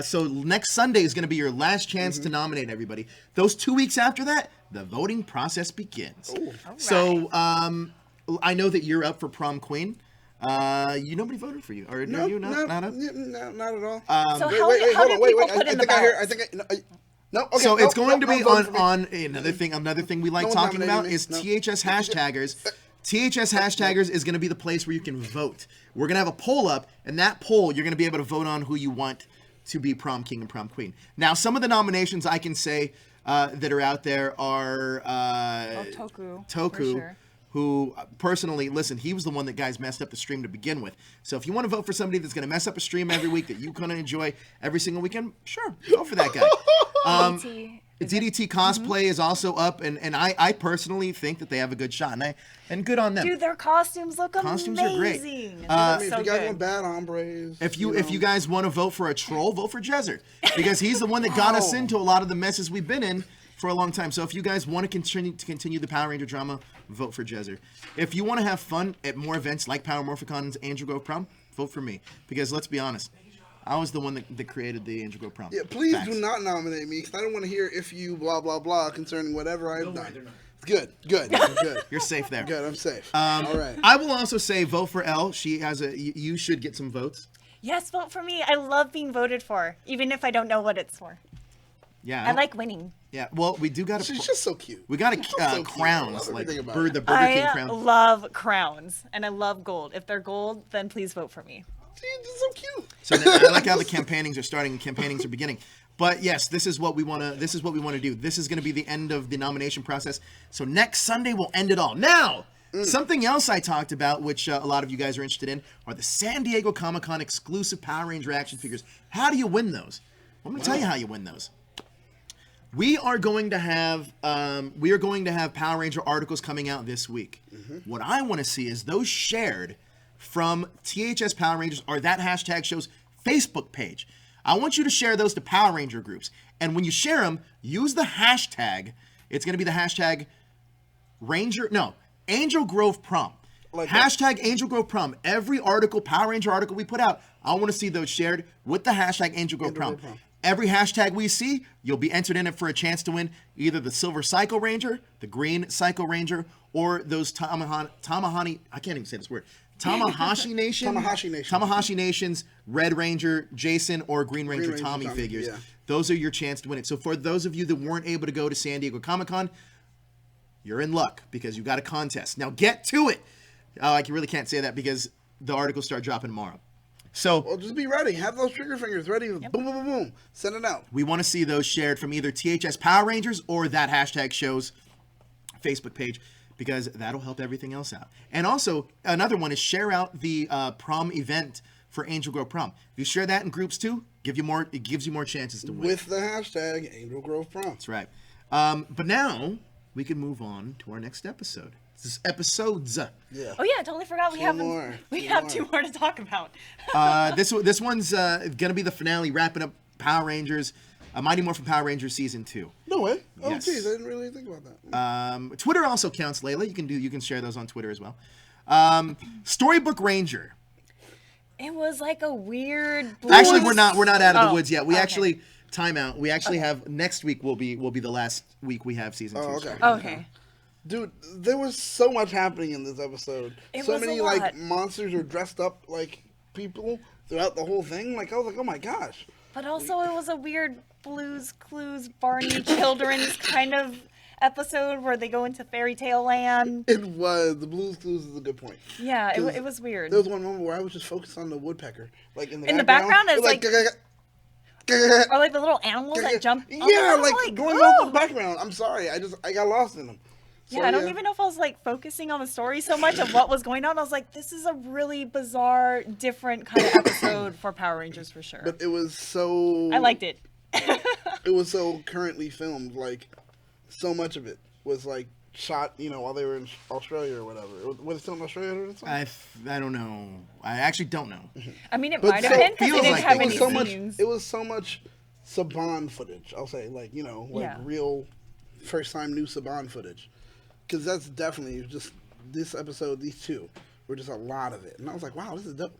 So next Sunday is going to be your last chance to nominate everybody. Those 2 weeks after that, the voting process begins. Ooh. So I know that you're up for Prom Queen. Nobody voted for you, or No, you not not at all. So how did people put in the ballots? No, okay, so it's going to be on on another thing we like talking about is THS hashtaggers. THS hashtaggers is going to be the place where you can vote. We're going to have a poll up, and that poll you're going to be able to vote on who you want to be Prom King and Prom Queen. Now, some of the nominations I can say that are out there are Toku. Toku, For sure. who personally, listen, he was the one that guys messed up the stream to begin with. So if you want to vote for somebody that's going to mess up a stream every week that you're going to enjoy every single weekend, sure, vote for that guy. DDT cosplay is also up, and I personally think that they have a good shot, and good on them. Dude, their costumes look Costumes amazing. are great. If you guys want bad hombres, if you guys want to vote for a troll, vote for Jezer, because he's the one that got us into a lot of the messes we've been in for a long time. So if you guys want to continue the Power Ranger drama, vote for Jezer. If you want to have fun at more events like Power Morphicon's Angel Grove Prom, vote for me, because let's be honest, I was the one that created the Angel Grove Prom. Yeah, please do not nominate me, because I don't want to hear if you blah blah blah concerning whatever I've done. Good. You're safe there. Good, I'm safe. All right. I will also say vote for Elle. She has you should get some votes. Yes, vote for me. I love being voted for, even if I don't know what it's for. Yeah. I like winning. Yeah. Well, we do got to. She's just so cute. We got so crowns, cute. like the About Burger King I crown. love crowns, and I love gold. If they're gold, then please vote for me. She's so cute. So I like how the campaignings are starting and campaignings are beginning. But yes, this is what we want to. This is what we want to do. This is going to be the end of the nomination process. So next Sunday we'll end it all. Now, Something else I talked about, which a lot of you guys are interested in, are the San Diego Comic-Con exclusive Power Ranger action figures. How do you win those? I'm going to tell you how you win those. We are going to have Power Ranger articles coming out this week. What I want to see is those shared from THS Power Rangers or that hashtag show's Facebook page. I want you to share those to Power Ranger groups. And when you share them, use the hashtag. It's going to be the hashtag Angel Grove Prom. Like hashtag Angel Grove Prom. Every article, Power Ranger article we put out, I want to see those shared with the hashtag Angel Grove Prom. Every hashtag we see, you'll be entered in it for a chance to win either the Silver Psycho Ranger, the Green Psycho Ranger, or those Tamahashi Nation's Red Ranger Jason or Green Ranger Tommy figures. Yeah. Those are your chance to win it. So for those of you that weren't able to go to San Diego Comic-Con, you're in luck because you got a contest. Now get to it. I really can't say that because the articles start dropping tomorrow. So well, just be ready. Have those trigger fingers ready. Yep. Boom, boom, boom, boom. Send it out. We want to see those shared from either THS Power Rangers or that hashtag show's Facebook page because that'll help everything else out. And also, another one is share out the prom event for Angel Grove Prom. If you share that in groups too, it gives you more chances to win. With the hashtag Angel Grove Prom. That's right. But now we can move on to our next episode. This is episodes. Yeah. Oh yeah, totally forgot we have two more to talk about. This one's gonna be the finale, wrapping up Power Rangers, Mighty Morphin Power Rangers season 2. No way. Oh yes. Geez, I didn't really think about that. Twitter also counts, Layla. You can share those on Twitter as well. Storybook Ranger. It was like a weird. Actually, we're not out of the woods yet. We actually time out. We actually have next week will be the last week we have season 2. Okay. Okay. Dude, there was so much happening in this episode. So many like monsters are dressed up like people throughout the whole thing. Like I was like, oh my gosh. But also, it was a weird Blue's Clues, Barney Children's kind of episode where they go into fairy tale land. It was. The Blue's Clues is a good point. Yeah, it was weird. There was one moment where I was just focused on the woodpecker, like in the background. It's like. Or like the little animals that jump. Yeah, like going off in the background. I'm sorry, I got lost in them. So, yeah, I don't even know if I was like focusing on the story so much of what was going on. I was like, this is a really bizarre, different kind of episode for Power Rangers for sure. But it was so. I liked it. It was so currently filmed. Like, so much of it was like shot, while they were in Australia or whatever. Was it still in Australia or something? I don't know. I actually don't know. I mean, it might have been because they didn't have any scenes. It was so much Saban footage. I'll say, real first time new Saban footage. Because that's definitely just this episode, these two were just a lot of it. And I was like, wow, this is dope.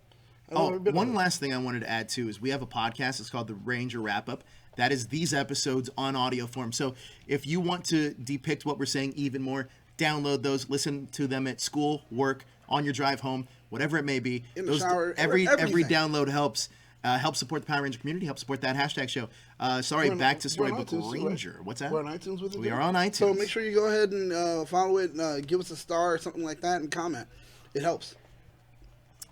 One last thing I wanted to add too is we have a podcast. It's called the Ranger Wrap Up. That is these episodes on audio form. So if you want to depict what we're saying even more, download those, listen to them at school, work, on your drive home, whatever it may be. In the shower, every download helps. Help support the Power Ranger community. Help support that hashtag show. Back to Storybook Ranger. Right? What's that? We're on iTunes with it. We are on iTunes. So make sure you go ahead and follow it, give us a star or something like that, and comment. It helps.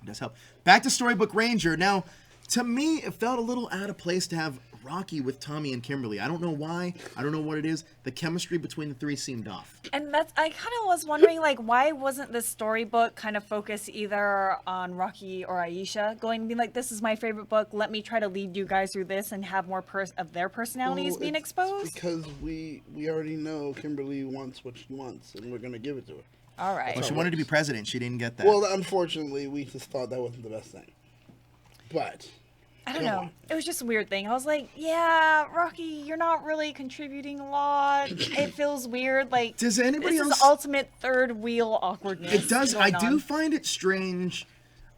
It does help. Back to Storybook Ranger. Now, to me, it felt a little out of place to have Rocky with Tommy and Kimberly. I don't know why. I don't know what it is. The chemistry between the three seemed off. And I kind of was wondering, why wasn't the storybook kind of focused either on Rocky or Aisha, going to be like, this is my favorite book, let me try to lead you guys through this and have more of their personalities being exposed? Because we already know Kimberly wants what she wants, and we're going to give it to her. All right. Well, she wanted to be president. She didn't get that. Well, unfortunately, we just thought that wasn't the best thing. But... I don't know. It was just a weird thing. I was like, yeah, Rocky, you're not really contributing a lot. It feels weird. Like, does anybody else... This is ultimate third wheel awkwardness. It does. I do find it strange.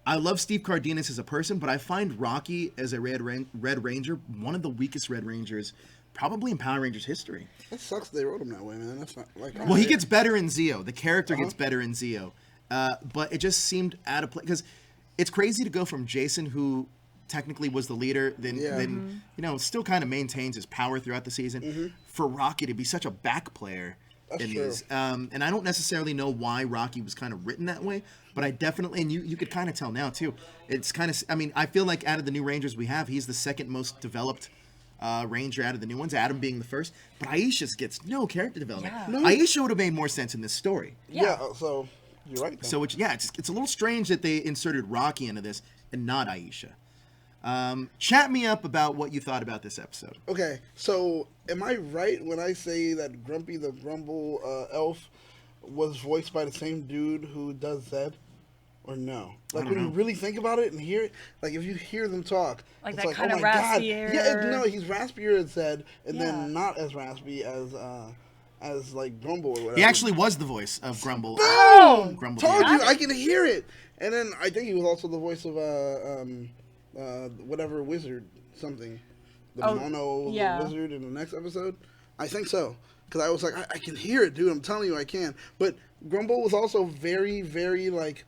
I love Steve Cardenas as a person, but I find Rocky as a Red Ranger one of the weakest Red Rangers probably in Power Rangers history. That sucks they wrote him that way, man. That's not like... Well, he gets better in Zeo. The character gets better in Zeo. But it just seemed out of place. Because it's crazy to go from Jason, who... technically was the leader, then still kind of maintains his power throughout the season. For Rocky to be such a back player in these, and I don't necessarily know why Rocky was kind of written that way, but I definitely, and you could kind of tell now too. It's kind of, I feel like out of the new Rangers we have, he's the second most developed Ranger out of the new ones. Adam being the first, but Aisha gets no character development. Yeah. No. Aisha would have made more sense in this story. Yeah. So You're right. Though. So it's a little strange that they inserted Rocky into this and not Aisha. Chat me up about what you thought about this episode. Okay, so am I right when I say that Grumpy the Grumble elf was voiced by the same dude who does Zed? Or no? Like when you really think about it and hear it, like if you hear them talk, Like it's that like, kind oh of my God. raspier. Yeah, no, he's raspier as Zed, and Yeah. then not as raspy as like Grumble or whatever. He actually was the voice of Grumble. Oh! Grumble. Told the you, elf. I can hear it. And then I think he was also the voice of whatever wizard something, the Oh, mono yeah. wizard in the next episode. I think so because I was like, I can hear it, dude. I'm telling you, I can. But Grumble was also very, very like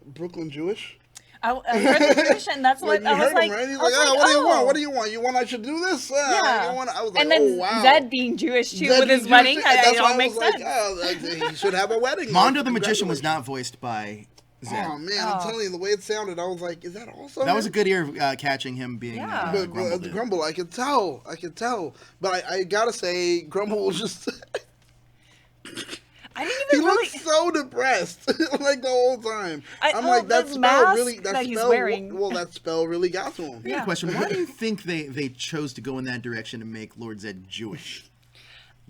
Brooklyn Jewish. I heard the tradition. That's Like what you I was heard like. him, right? He's I was like, what do you want? oh. What do you want? You want I should do this? Yeah. You want? I was like, And then oh wow. Zed being Jewish too Zed with being his wedding. Jewish, that's It why all I makes was like, sense. oh, like, he should have a wedding. Mondo Like, the Magician was congratulations. not voiced by Zed. Oh man, I'm telling you, the way it sounded, I was like, is that also? That was a him? good ear catching him being Yeah. But Grumble. the Grumble, I could tell. But I gotta say, Grumble was just. I didn't He even really. looked so depressed, like the whole time. I'm oh, like, that the spell mask really. That that he's spell. wearing. Well, that spell really got to him. I got Yeah. a question. Why do you think they chose to go in that direction and make Lord Zed Jewish?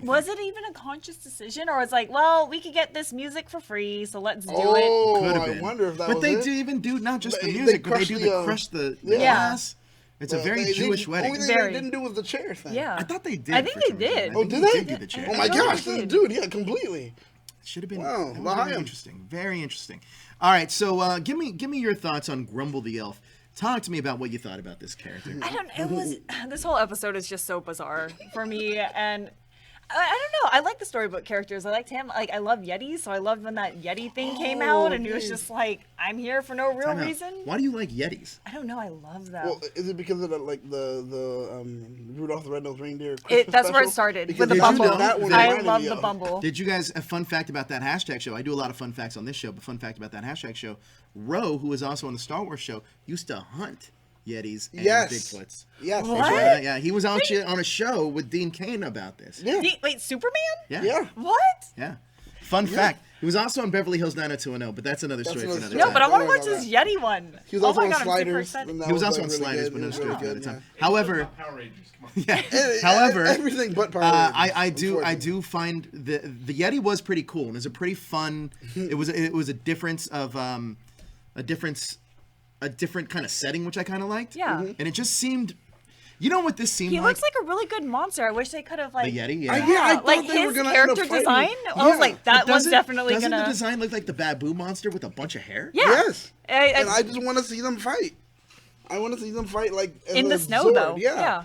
Was it even a conscious decision, or was like, well, we could get this music for free, so let's do it? Oh, Could have I been. wonder if that but was they it. do even do not just the They music, but they crush do the, crush the yeah. glass. It's a Well, very they Jewish didn't- wedding. Only thing Very. they didn't do was the chair thing. Yeah. I thought they did. I think for they some reason. did. I Oh, think did they they? did do the chair. Oh my know gosh, they did. dude, yeah, completely. Should have been. Wow, that was behind very him. interesting. Very interesting. All right, so give me your thoughts on Grumble the Elf. Talk to me about what you thought about this character. I don't. It was. This whole episode is just so bizarre for me, and I don't know. I like the storybook characters. I liked him. Like I love Yetis, so I loved when that Yeti thing came out, and he was just like, "I'm here for no real Time out. reason." Why do you like Yetis? I don't know. I love them. Well, is it because of the Rudolph the Red-Nosed Reindeer? That's where it special? started Because with the did you bumble. know that one that- I reminded love me the of- bumble. Did you guys a fun fact about that hashtag show? I do a lot of fun facts on this show, but fun fact about that hashtag show, Ro, who was also on the Star Wars show, used to hunt Yetis and Yes. Bigfoots. Yes. What? that's right. Yeah, he was on a show with Dean Cain about this. Yeah. Wait, Superman? Yeah. Yeah. What? Yeah. Fun fack. He was also on Beverly Hills 90210, but that's another story for another another story. No, but I time. want to Don't watch worry this about Yeti one. He was Oh also my on God, I'm super Sliders. excited. and that He was also like, on really Sliders, good. but no It was story really for another good, time. yeah. However, Power Rangers, come on. yeah. However, everything but Power I Rangers, I unfortunately. do find the Yeti was pretty cool and it's a pretty fun. It was a difference of a different kind of setting which I kind of liked. Yeah. Mm-hmm. And it just seemed, you know what this seemed He like? looks like a really good monster. I wish they could have like. The Yeti, I yeah. thought like they were his gonna end up character fighting. design. I was Yeah. like, that one's Doesn't- definitely doesn't gonna. the design look like the Babu monster with a bunch of hair? Yeah. Yes. And I- I just want to see them fight. I want to see them fight like as in a the snow Zord. though. Yeah.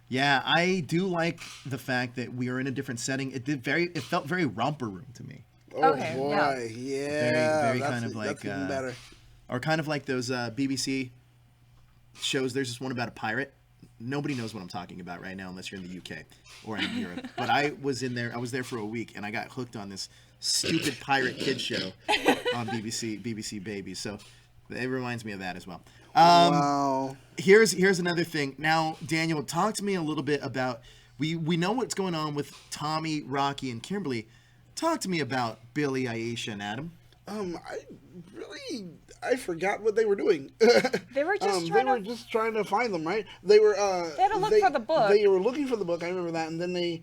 Yeah, I do like the fact that we are in a different setting. It felt very romper room to me. Oh Okay, boy. yeah. Yeah. Very that's kind of it. like, That's even better. Or kind of like those BBC shows. There's this one about a pirate. Nobody knows what I'm talking about right now unless you're in the UK or in Europe. But I was there for a week and I got hooked on this stupid pirate kid show on BBC Babies. So it reminds me of that as well. Wow. Here's another thing. Now, Daniel, talk to me a little bit about we know what's going on with Tommy, Rocky, and Kimberly. Talk to me about Billy, Aisha, and Adam. I forgot what they were doing. They were just trying they were to- just trying to find them, right? They were. They had to look for the book. They were looking for the book. I remember that, and then they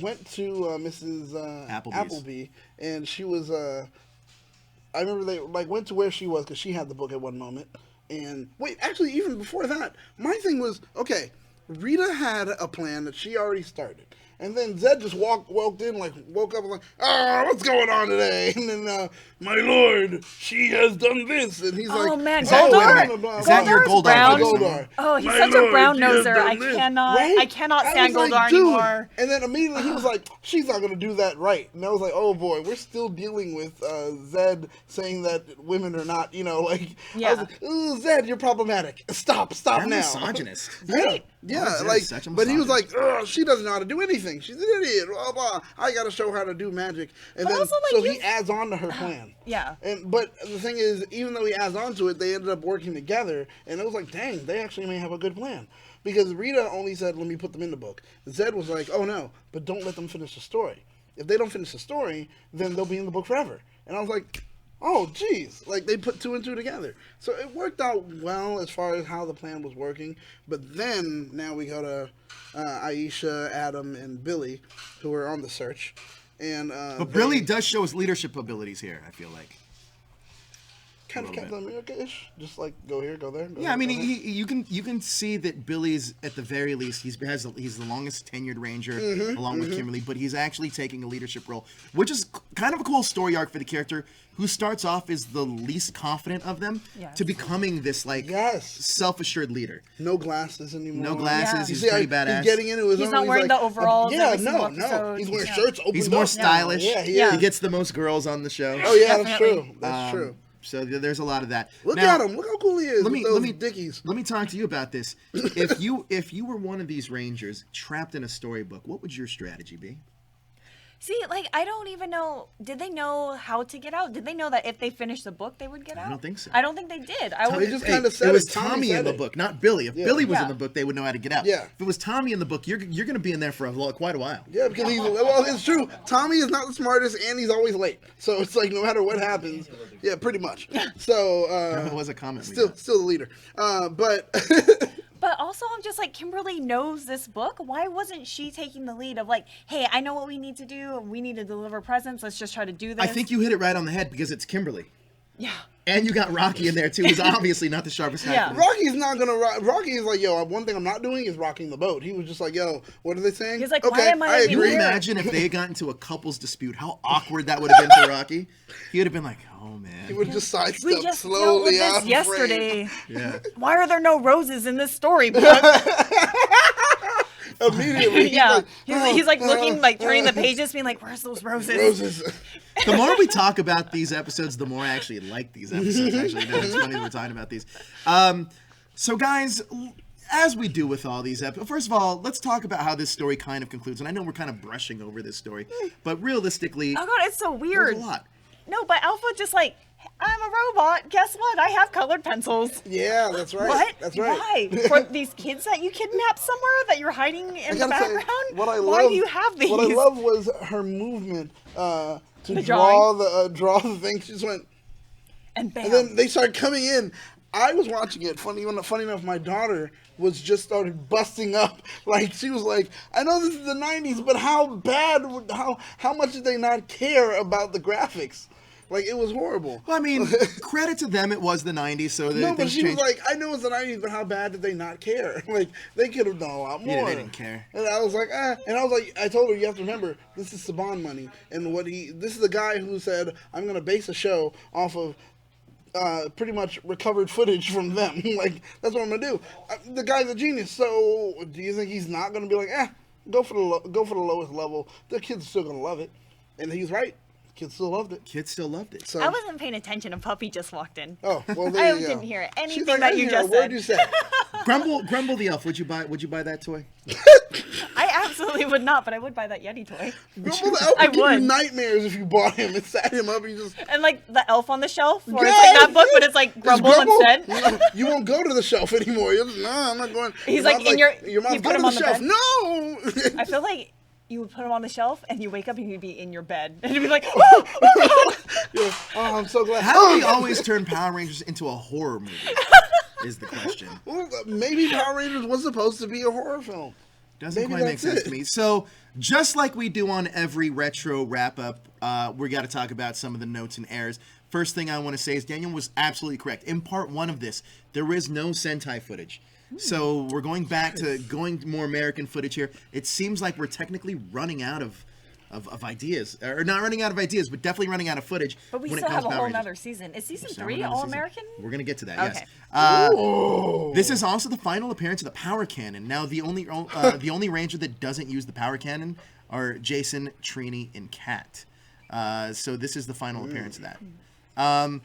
went to Mrs. Applebee's. Appleby, and she was. I remember they went to where she was because she had the book at one moment. And wait, actually, even before that, my thing was okay. Rita had a plan that she already started. And then Zed just woke up and like, what's going on today? And then, my lord, she has done this. And he's Oh like, man, Is that- wait a Goldar. minute. Is that your Goldar's Goldar brown. voice? Goldar. Oh, he's My such a lord, brown she has noser. done I this. cannot. Right? I cannot I stand was Goldar like, dude. anymore. And then immediately he was like, she's not going to do that right. And I was like, oh boy, we're still dealing with Zed saying that women are not, I was Yeah. like, ooh, Zed, you're problematic. Stop You're now. misogynist. Right. Yeah, Oh, Zed like, is such a but he was like, misogynist. ugh, she doesn't know how to do anything. She's an idiot. Blah blah. I got to show her how to do magic. And But then also, like, so he you- adds on to her plan. Yeah. But the thing is, even though he adds on to it, they ended up working together, and it was like, dang, they actually may have a good plan. Because Rita only said, let me put them in the book. Zed was like, oh no, but don't let them finish the story. If they don't finish the story, then they'll be in the book forever. And I was like, oh, geez. Like, they put 2 and 2 together. So it worked out well as far as how the plan was working. But then, now we go to Aisha, Adam, and Billy, who are on the search. And But Billy does show his leadership abilities here, I feel like. kind of Captain America-ish. Just like, go here, go there. Go Yeah, there, I mean, go there. you can see that Billy's, at the very least, he's the longest tenured Ranger, along with Kimberly, but he's actually taking a leadership role, which is kind of a cool story arc for the character, who starts off as the least confident of them to becoming this, like, self-assured leader. No glasses anymore. No glasses, Yeah. he's You see, pretty badass. He's getting into his He's own. not wearing like, the overalls Yeah, every single no. episode. He's wearing Yeah. shirts open He's more stylish. Yeah. He gets the most girls on the show. Oh, yeah, that's Definitely. true. That's true. So there's a lot of that. Look Now, at him. Look how cool he is. Let me with let those me dickies. let me talk to you about this. If you were one of these Rangers trapped in a storybook, what would your strategy be? See, like, I don't even know. Did they know how to get out? Did they know that if they finished the book, they would get out? I don't think so. I don't think they did. I They would just kind of said it was Tommy Tommy said in the it. book, not Billy. If Billy was Yeah. in the book, they would know how to get out. Yeah. If it was Tommy in the book, you're going to be in there for quite a while. Yeah, because well, it's true. Tommy is not the smartest, and he's always late. So it's like no matter what happens, yeah, pretty much. So That was a comment. we still got. the leader. But But also, I'm just like, Kimberly knows this book. Why wasn't she taking the lead of like, hey, I know what we need to do. We need to deliver presents. Let's just try to do this. I think you hit it right on the head because it's Kimberly. Yeah. And you got Rocky in there too, who's obviously not the sharpest guy. Yeah. for this. Rocky's not gonna rock. Rocky is like, yo, one thing I'm not doing is rocking the boat. He was just like, yo, what are they saying? He's like, why am I Can you agree. imagine if they had gotten into a couple's dispute? How awkward that would have been for Rocky. He would have been like, "Oh He man." would just We sidestep just dealt slowly with out this yesterday. Yeah. Why are there no roses in this storybook? Immediately, he's Yeah. like, He's like looking, like turning the pages, being like, where's those roses? roses. The more we talk about these episodes, the more I actually like these episodes. Actually, no, it's funny that we're talking about these. So, guys, as we do with all these episodes, first of all, let's talk about how this story kind of concludes. And I know we're kind of brushing over this story, but realistically, Oh god, it's so there's weird. a lot. No, but Alpha just like, I'm a robot. Guess what? I have colored pencils. Yeah, that's right. What? That's right. Why? For these kids that you kidnapped somewhere that you're hiding in the I gotta say, background? what I Why love, do you have these? What I love was her movement to The draw the thing. She just went, And bam. and then they started coming in. I was watching it. Funny enough, my daughter was just started busting up. Like she was like, I know this is the '90s, but how bad? How much did they not care about the graphics? Like it was horrible. Well, I mean, credit to them, it was the 90s, so No, but things she was changed. like, I know it's the '90s, but how bad did they not care? Like they could have done a lot more. Yeah, they didn't care. And I was like, and I was like, I told her, you have to remember, this is Saban money, and this is the guy who said, I'm gonna base a show off of pretty much recovered footage from them. Like that's what I'm gonna do. The guy's a genius. So do you think he's not gonna be like, go for the lowest level? The kids are still gonna love it, and he's right. Kids still loved it. Kids still loved it. So I wasn't paying attention. A puppy just walked in. oh well, I there you go. didn't hear anything She's like, that I you didn't hear just a word said. you said. Grumble the elf. Would you buy that toy? I absolutely would not, but I would buy that Yeti toy. Grumble the elf I would give you would. nightmares if you bought him and sat him up and you just And like the elf on the shelf, where it's Yes, like that book, but it's like It's Grumble instead. You won't go to the shelf anymore. You're just, no, I'm not going. He's Your like, mom's your mom's you go put to him the on the shelf. bed. No. I feel like you would put him on the shelf, and you wake up and you'd be in your bed, and you'd be like, oh, oh, Yeah. Oh, I'm so glad. How do we always turn Power Rangers into a horror movie? Is the question. Well, maybe Power Rangers was supposed to be a horror film. Doesn't Maybe quite make that's sense it. to me. So, just like we do on every retro wrap up, we got to talk about some of the notes and errors. First thing I want to say is Daniel was absolutely correct. In part one of this, there is no Sentai footage. So we're going back to going more American footage here. It seems like we're technically running out of ideas, or not running out of ideas, but definitely running out of footage. But we when it still comes have a to Power whole Rangers. nother season. Is season Still 3 another all season. American? We're gonna get to that. Okay. Yes. This is also the final appearance of the power cannon. Now, the only Ranger that doesn't use the power cannon are Jason, Trini, and Kat. So this is the final appearance of that.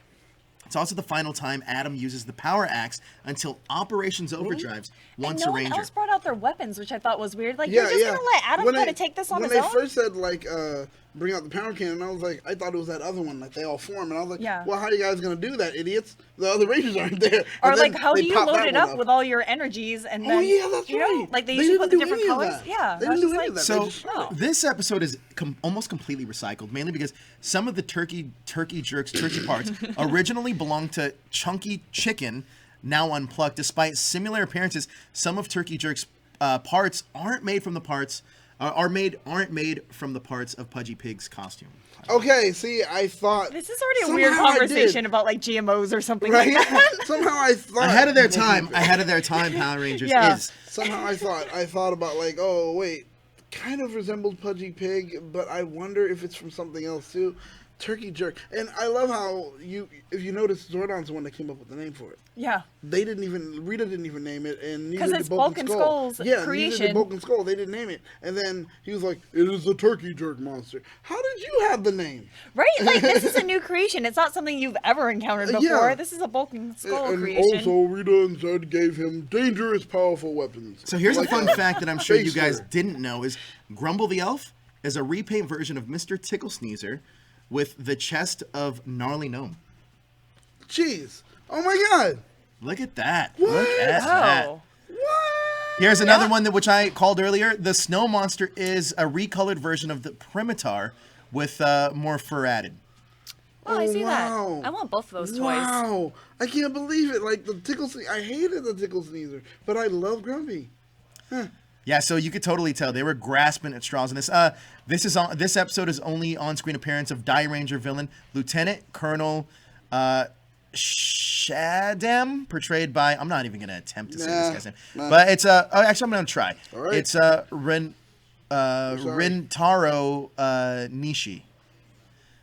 It's also the final time Adam uses the power axe until Operations Overdrive's once and no a Ranger. one else brought out their weapons, which I thought was weird. Like, Yeah, you're just yeah. gonna let Adam When kind they- of take this on when his they own? first said like bring out the power cannon. And I was like, I thought it was that other one, like they all form. And I was like, Yeah. well, how are you guys gonna do that, idiots? The other Rangers aren't there. Or And like, then how do they you pop load that it one up with all your energies and then? Oh yeah, that's you know, right. like they usually put the didn't do different any of colors. that. Yeah, They I was didn't do just any of like, that. They So just- oh. this episode is almost completely recycled, mainly because some of the turkey jerks turkey parts originally belonged to Chunky Chicken, now unplugged. Despite similar appearances, some of Turkey Jerk's parts aren't made from the parts from the parts of Pudgy Pig's costume. Okay, see, I thought This is already a somehow weird I did. conversation about like GMOs or something right? like that. Somehow I thought Ahead of their time, Power Rangers Yeah. is. Somehow I thought about like, oh wait, kind of resembled Pudgy Pig, but I wonder if it's from something else too. Turkey Jerk, and I love how if you notice, Zordon's the one that came up with the name for it. Yeah. Rita didn't even name it, and neither 'Cause did it's Bulk Bulk and and Skull. Skull's Yeah, neither creation. did Bulk and Skull. They didn't name it, and then he was like, "It is the Turkey Jerk monster." How did you have the name? Right? Like this is a new creation. It's not something you've ever encountered before. Yeah. This is a Bulk and Skull And creation. also, Rita and Zed gave him dangerous, powerful weapons. So here's Like a fun fact that I'm sure you guys Facer. didn't know is Grumble the Elf is a repaint version of Mr. Tickle Sneezer with the chest of Gnarly Gnome. Jeez! Oh my God! Look at that. Look at Oh. that. What? Here's another one which I called earlier. The Snow Monster is a recolored version of the Primitar with more fur added. Oh, I see wow. that. I want both of those toys. Wow! I can't believe it. Like the Tickle Sneezer. I hated the Tickle Sneezer, but I love Grumpy. Yeah, so you could totally tell they were grasping at straws in this. This episode is only on-screen appearance of Die Ranger villain Lieutenant Colonel Shadam, portrayed by, I'm not even going to attempt to say this guy's name, but it's actually I'm going to try. All right. It's Rintaro Nishi.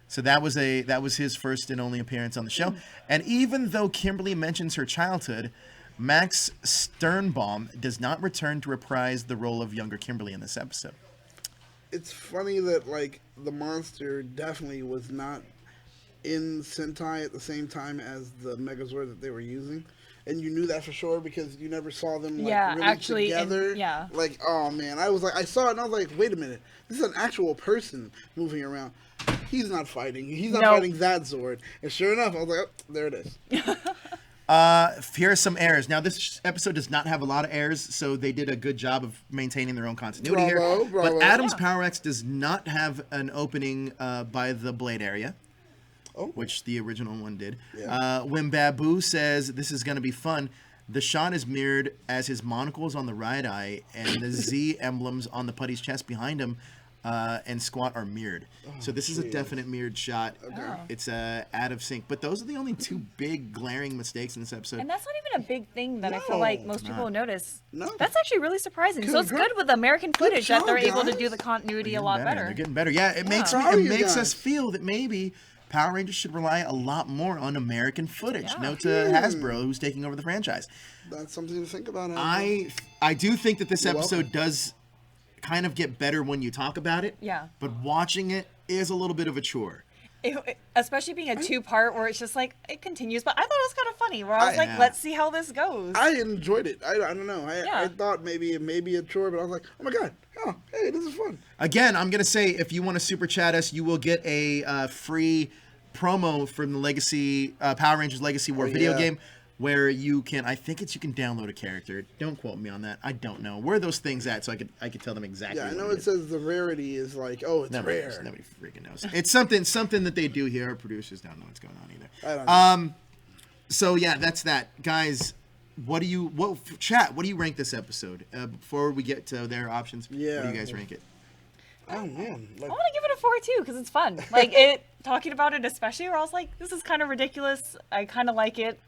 So that was his first and only appearance on the show. And even though Kimberly mentions her childhood, Max Sternbaum does not return to reprise the role of younger Kimberly in this episode. It's funny that like the monster definitely was not in Sentai at the same time as the Megazord that they were using, and you knew that for sure because you never saw them like Yeah, really actually, together. yeah. Like, oh man, I saw it and I was like, wait a minute, this is an actual person moving around. He's not fighting. He's not Nope. fighting that Zord. And sure enough, I was like, oh, there it is. Here are some errors. Now, this episode does not have a lot of errors, so they did a good job of maintaining their own continuity Bravo, here. bravo. But Adam's Yeah. Power X does not have an opening by the Blade area, which the original one did. Yeah. When Babu says this is going to be fun, the shot is mirrored as his monocle is on the right eye and the Z emblems on the putty's chest behind him and Squat are mirrored. So this is a definite mirrored shot. Oh. It's out of sync. But those are the only two big glaring mistakes in this episode. And that's not even a big thing that I feel like most people notice. No. That's actually really surprising. So Good it's job. good with American footage that they're job, able to guys. do the continuity a lot They're better. getting better. Yeah, it makes Proud of you us guys. feel that maybe Power Rangers should rely a lot more on American footage. Yeah. Note to Hasbro, who's taking over the franchise. That's something to think about. I do think that this You're episode welcome. does kind of get better when you talk about it. Yeah. But watching it is a little bit of a chore. Especially being a two-part where it's just like it continues, but I thought it was kind of funny. Where I was like, Yeah. let's see how this goes. I enjoyed it. I don't know. I Yeah. thought maybe it may be a chore, but I was like, oh my God, oh, hey, this is fun. Again, I'm gonna say if you want to super chat us, you will get a free promo from the Legacy Power Rangers Legacy War video yeah. game, where you can you can download a character. Don't quote me on that. I don't know where are those things at, so I could tell them exactly. Yeah, I what know it it is. says the rarity is like, oh, it's Nobody rare. knows. Nobody freaking knows. It's something that they do here. Our producers don't know what's going on either. I don't know. So yeah, that's that, guys. What do you rank this episode? Before we get to their options, what do Yeah. you guys rank it? Oh man, like, I want to give it a 4 too because it's fun. Like it talking about it, especially where I was like, this is kind of ridiculous. I kind of like it.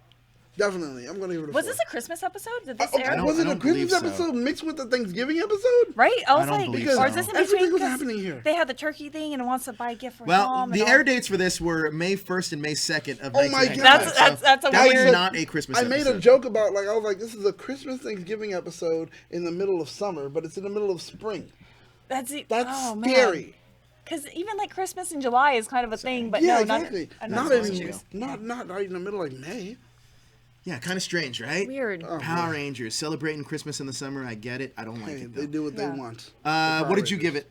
definitely, I'm gonna give it a Was 4. this a Christmas episode? Did this Oh, air? don't- was it I a don't Christmas believe so. episode mixed with the Thanksgiving episode? Right? I was don't like, believe or is so. this in Everything between? was 'Cause happening here. They had the turkey thing and wants to buy a gift for Well, mom. the and air all. dates for this were May 1st and May 2nd of Oh my 1995. God. That's a that weird. was not a Christmas I episode. made a joke about like I was like, this is a Christmas Thanksgiving episode in the middle of summer, but it's in the middle of spring. That's That's scary. Because even like Christmas in July is kind of a thing, but Yeah, no, exactly. not Not orange in juice. not right in the middle of like May. Yeah, kind of strange, right? Weird. Power Rangers celebrating Christmas in the summer. I get it. I don't like Hey, it though. they do what Yeah. they want. What did you give it?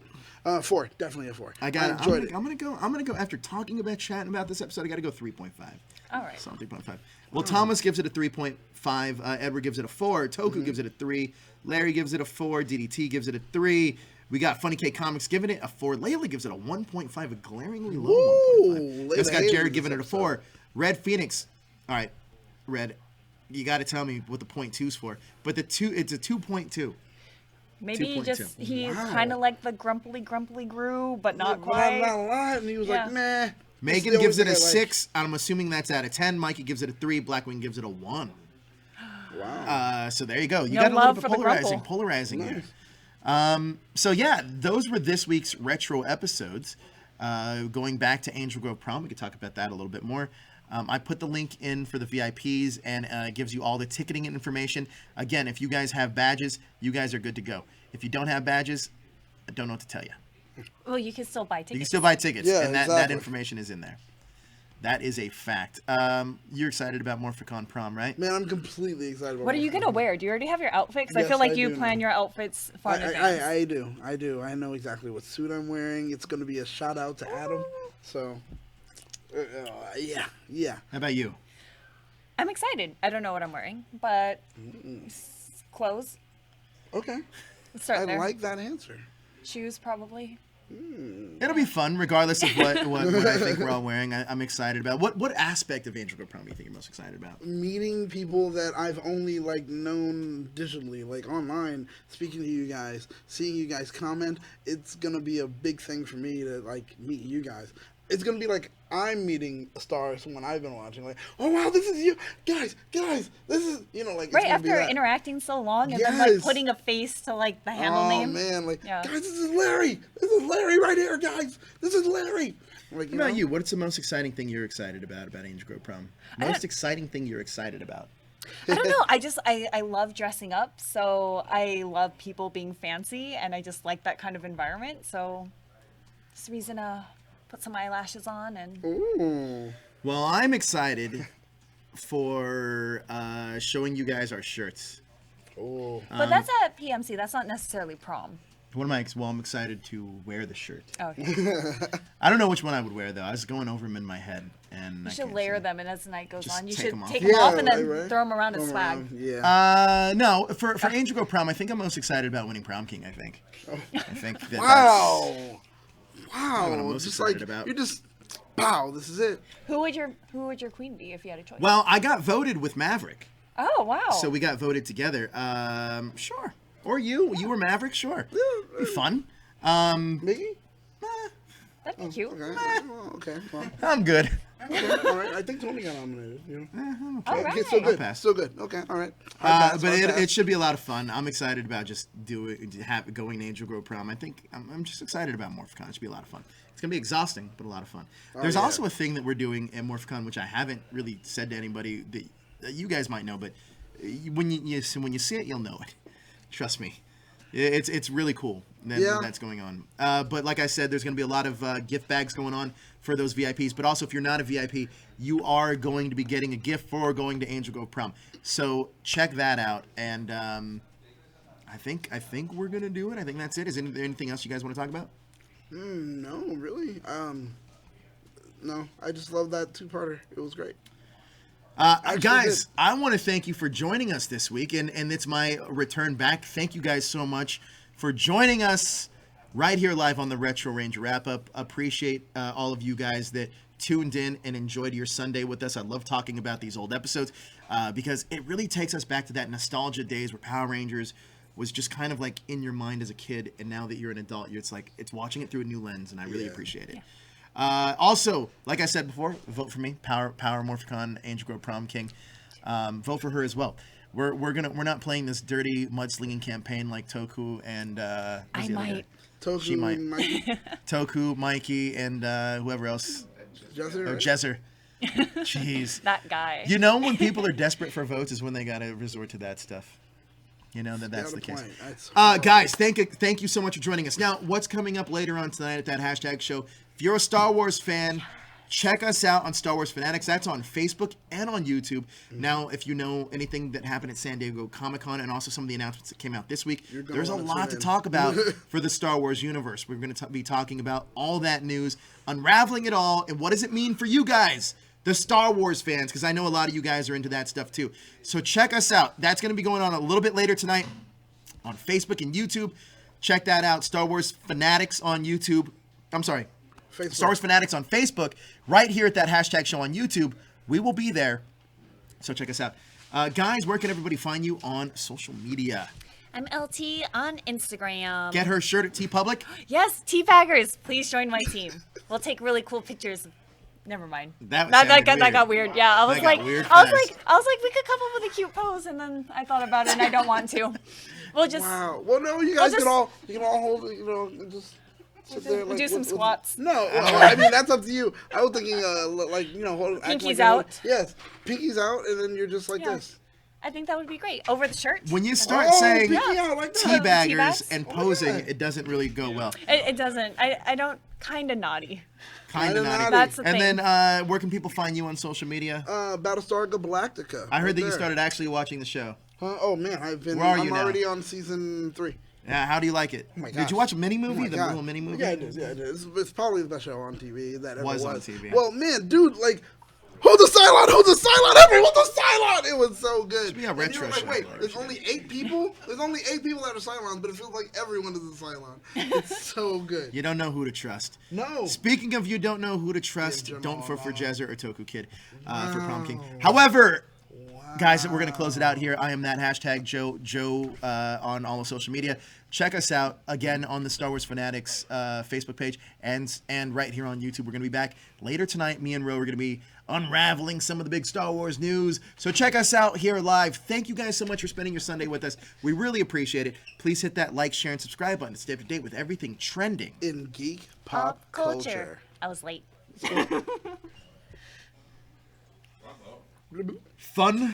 4, definitely a 4. I enjoyed it. I'm gonna go after talking about chatting about this episode. I got to go 3.5. All right. So 3.5. Well, Thomas gives it a 3.5. Edward gives it a 4. Toku gives it a 3. Larry gives it a 4. DDT gives it a 3. We got Funny K Comics giving it a 4. Layla gives it a 1.5, a glaringly low 1.5. Layla Just got hated Jared giving this it a 4. Red Phoenix. All right, Red, you got to tell me what the 0.2's for. But it's a 2.2. Maybe 2.2. he's Wow. kind of like the grumpy Gru, but not Not quite. a lot, and he was like, Yeah. nah. Megan That's the gives it only a thing I like. 6. I'm assuming that's out of 10. Mikey gives it a 3. Blackwing gives it a 1. Wow. So there you go. You No got a little love bit for the grumple. polarizing Nice. here. So yeah, those were this week's retro episodes. Going back to Angel Grove Prom, we could talk about that a little bit more. I put the link in for the VIPs, and it gives you all the ticketing information. Again, if you guys have badges, you guys are good to go. If you don't have badges, I don't know what to tell you. Well, you can still buy tickets. You can still buy tickets, Yeah, and that exactly. information is in there. That is a fact. You're excited about Morphicon Prom, right? Man, I'm completely excited about What are you gonna wear? Do you already have your outfit? Because I Yes, feel like I you do plan now. your outfits far in advance. I do. I know exactly what suit I'm wearing. It's going to be a shout out to Adam. So, yeah. How about you? I'm excited. I don't know what I'm wearing, but clothes. Okay. Let's start I there. like that answer. Shoes, probably. It'll be fun, regardless of what I think we're all wearing. I'm excited about. What aspect of Angel Grove Prom do you think you're most excited about? Meeting people that I've only like known digitally, like online, speaking to you guys, seeing you guys comment, it's gonna be a big thing for me to like meet you guys. It's gonna be like I'm meeting a star, someone I've been watching, like, oh wow, this is you guys, this is, you know, like it's Right gonna be after that. interacting so long and then like Yes. putting a face to like the handle Oh name. man, like Yeah. guys, this is Larry right here, guys, this is Larry. Like, What about you? What's the most exciting thing you're excited about Angel Grove Prom? Most exciting thing you're excited about? I don't know. I love dressing up, so I love people being fancy, and I just like that kind of environment. So it's a reason to put some eyelashes on and Ooh. Well, I'm excited for showing you guys our shirts. Oh. but that's at PMC. That's not necessarily prom. What am I? Well, I'm excited to wear the shirt. Okay. I don't know which one I would wear though. I was going over them in my head, and You should layer them, and as the night goes Just on, you take should 'em off. take them off and Yeah, then right. throw them around as Come swag. around, yeah. No, for Angel Grove Prom, I think I'm most excited about winning Prom King. I think. I think that Wow. what I'm most Just excited like about. you're just wow, this is it. Who would your queen be if you had a choice? Well, I got voted with Maverick, Oh wow. so we got voted together. Sure. Or you were Maverick, sure. Be fun. Mickey? That'd be cute. Okay. Well, okay. Well, I'm good. okay. All right. I think Tony got nominated. You know? All Okay, right. still good. pass. Still good. Okay. All right. I'll pass, But I'll pass. it should be a lot of fun. I'm excited about just going to Angel Grove Prom. I think I'm just excited about Morphicon. It should be a lot of fun. It's gonna be exhausting, but a lot of fun. There's yeah. also a thing that we're doing at Morphicon, which I haven't really said to anybody that you guys might know, but when you see it, you'll know it. Trust me. It's really cool that's going on. But like I said, there's going to be a lot of gift bags going on for those VIPs. But also, if you're not a VIP, you are going to be getting a gift for going to Angel Grove Prom. So check that out. And I think we're going to do it. I think that's it. Is there anything else you guys want to talk about? No, really. No, I just love that two-parter. It was great. Guys, I want to thank you for joining us this week, and it's my return back. Thank you guys so much for joining us right here live on the Retro Ranger Wrap-Up. Appreciate all of you guys that tuned in and enjoyed your Sunday with us. I love talking about these old episodes because it really takes us back to that nostalgia days where Power Rangers was just kind of like in your mind as a kid, and now that you're an adult, it's watching it through a new lens, and I really appreciate it. Also, like I said before, vote for me, Power Morphicon, Angel Grove Prom King. Vote for her as well. We're not playing this dirty mudslinging campaign like Toku and who's the other guy? Toku, She might. Mikey, Toku, Mikey, and whoever else. Jesser, Oh, right? Jesser. Jeez. That guy. You know when people are desperate for votes is when they gotta resort to that stuff. You know that's Got the a case. point. That's- Guys, thank you so much for joining us. Now, what's coming up later on tonight at that hashtag show? If you're a Star Wars fan, Check us out on Star Wars Fanatics. That's on Facebook and on YouTube. Now, if you know anything that happened at San Diego Comic-Con and also some of the announcements that came out this week, there's a lot to talk about for the Star Wars universe. We're going to be talking about all that news, unraveling it all, and what does it mean for you guys, the Star Wars fans, because I know a lot of you guys are into that stuff too. So check us out. That's going to be going on a little bit later tonight on Facebook and YouTube. Check that out. Star Wars Fanatics on YouTube. I'm sorry. Facebook. Star Wars Fanatics on Facebook, right here at that hashtag show on YouTube. We will be there, so check us out. Guys, where can everybody find you on social media? I'm Elle Tea on Instagram. Get her shirt at TeePublic. Yes, Teabaggers, please join my team. We'll take really cool pictures. Never mind. That got weird. Yeah, I was like, we could come up with a cute pose, and then I thought about it, and I don't want to. We'll just. Wow. Well, no, you guys can all hold it, and just. There, we'll do some squats. No, I mean that's up to you. I was thinking, hold pinkies out. Yes, pinkies out, and then you're just like this. I think that would be great over the shirt. When you start saying like teabaggers and posing, it doesn't really go well. It doesn't. I don't. Kinda naughty. Kinda naughty. That's the thing. And then, where can people find you on social media? Battlestar Galactica. I heard that you started actually watching the show. Oh man, I'm already on season 3. Yeah, how do you like it? Oh my gosh. Did you watch a mini movie? The little mini movie? Yeah, I did. It's probably the best show on TV that ever was. On TV. Well, man, dude, hold the Cylon, everyone, hold the Cylon. It was so good. Should be a retro show. Wait, there's only 8 people? There's only 8 people that are Cylons, but it feels like everyone is a Cylon. It's so good. You don't know who to trust. No. Speaking of you don't know who to trust, don't vote for Jezzer or Toku Kid for Prom King. However, guys, we're going to close it out here. I am that hashtag Joe on all of social media. Check us out again on the Star Wars Fanatics Facebook page and right here on YouTube. We're going to be back later tonight. Me and Ro are going to be unraveling some of the big Star Wars news. So check us out here live. Thank you guys so much for spending your Sunday with us. We really appreciate it. Please hit that like, share, and subscribe button to stay up to date with everything trending in geek pop culture. I was late. Fun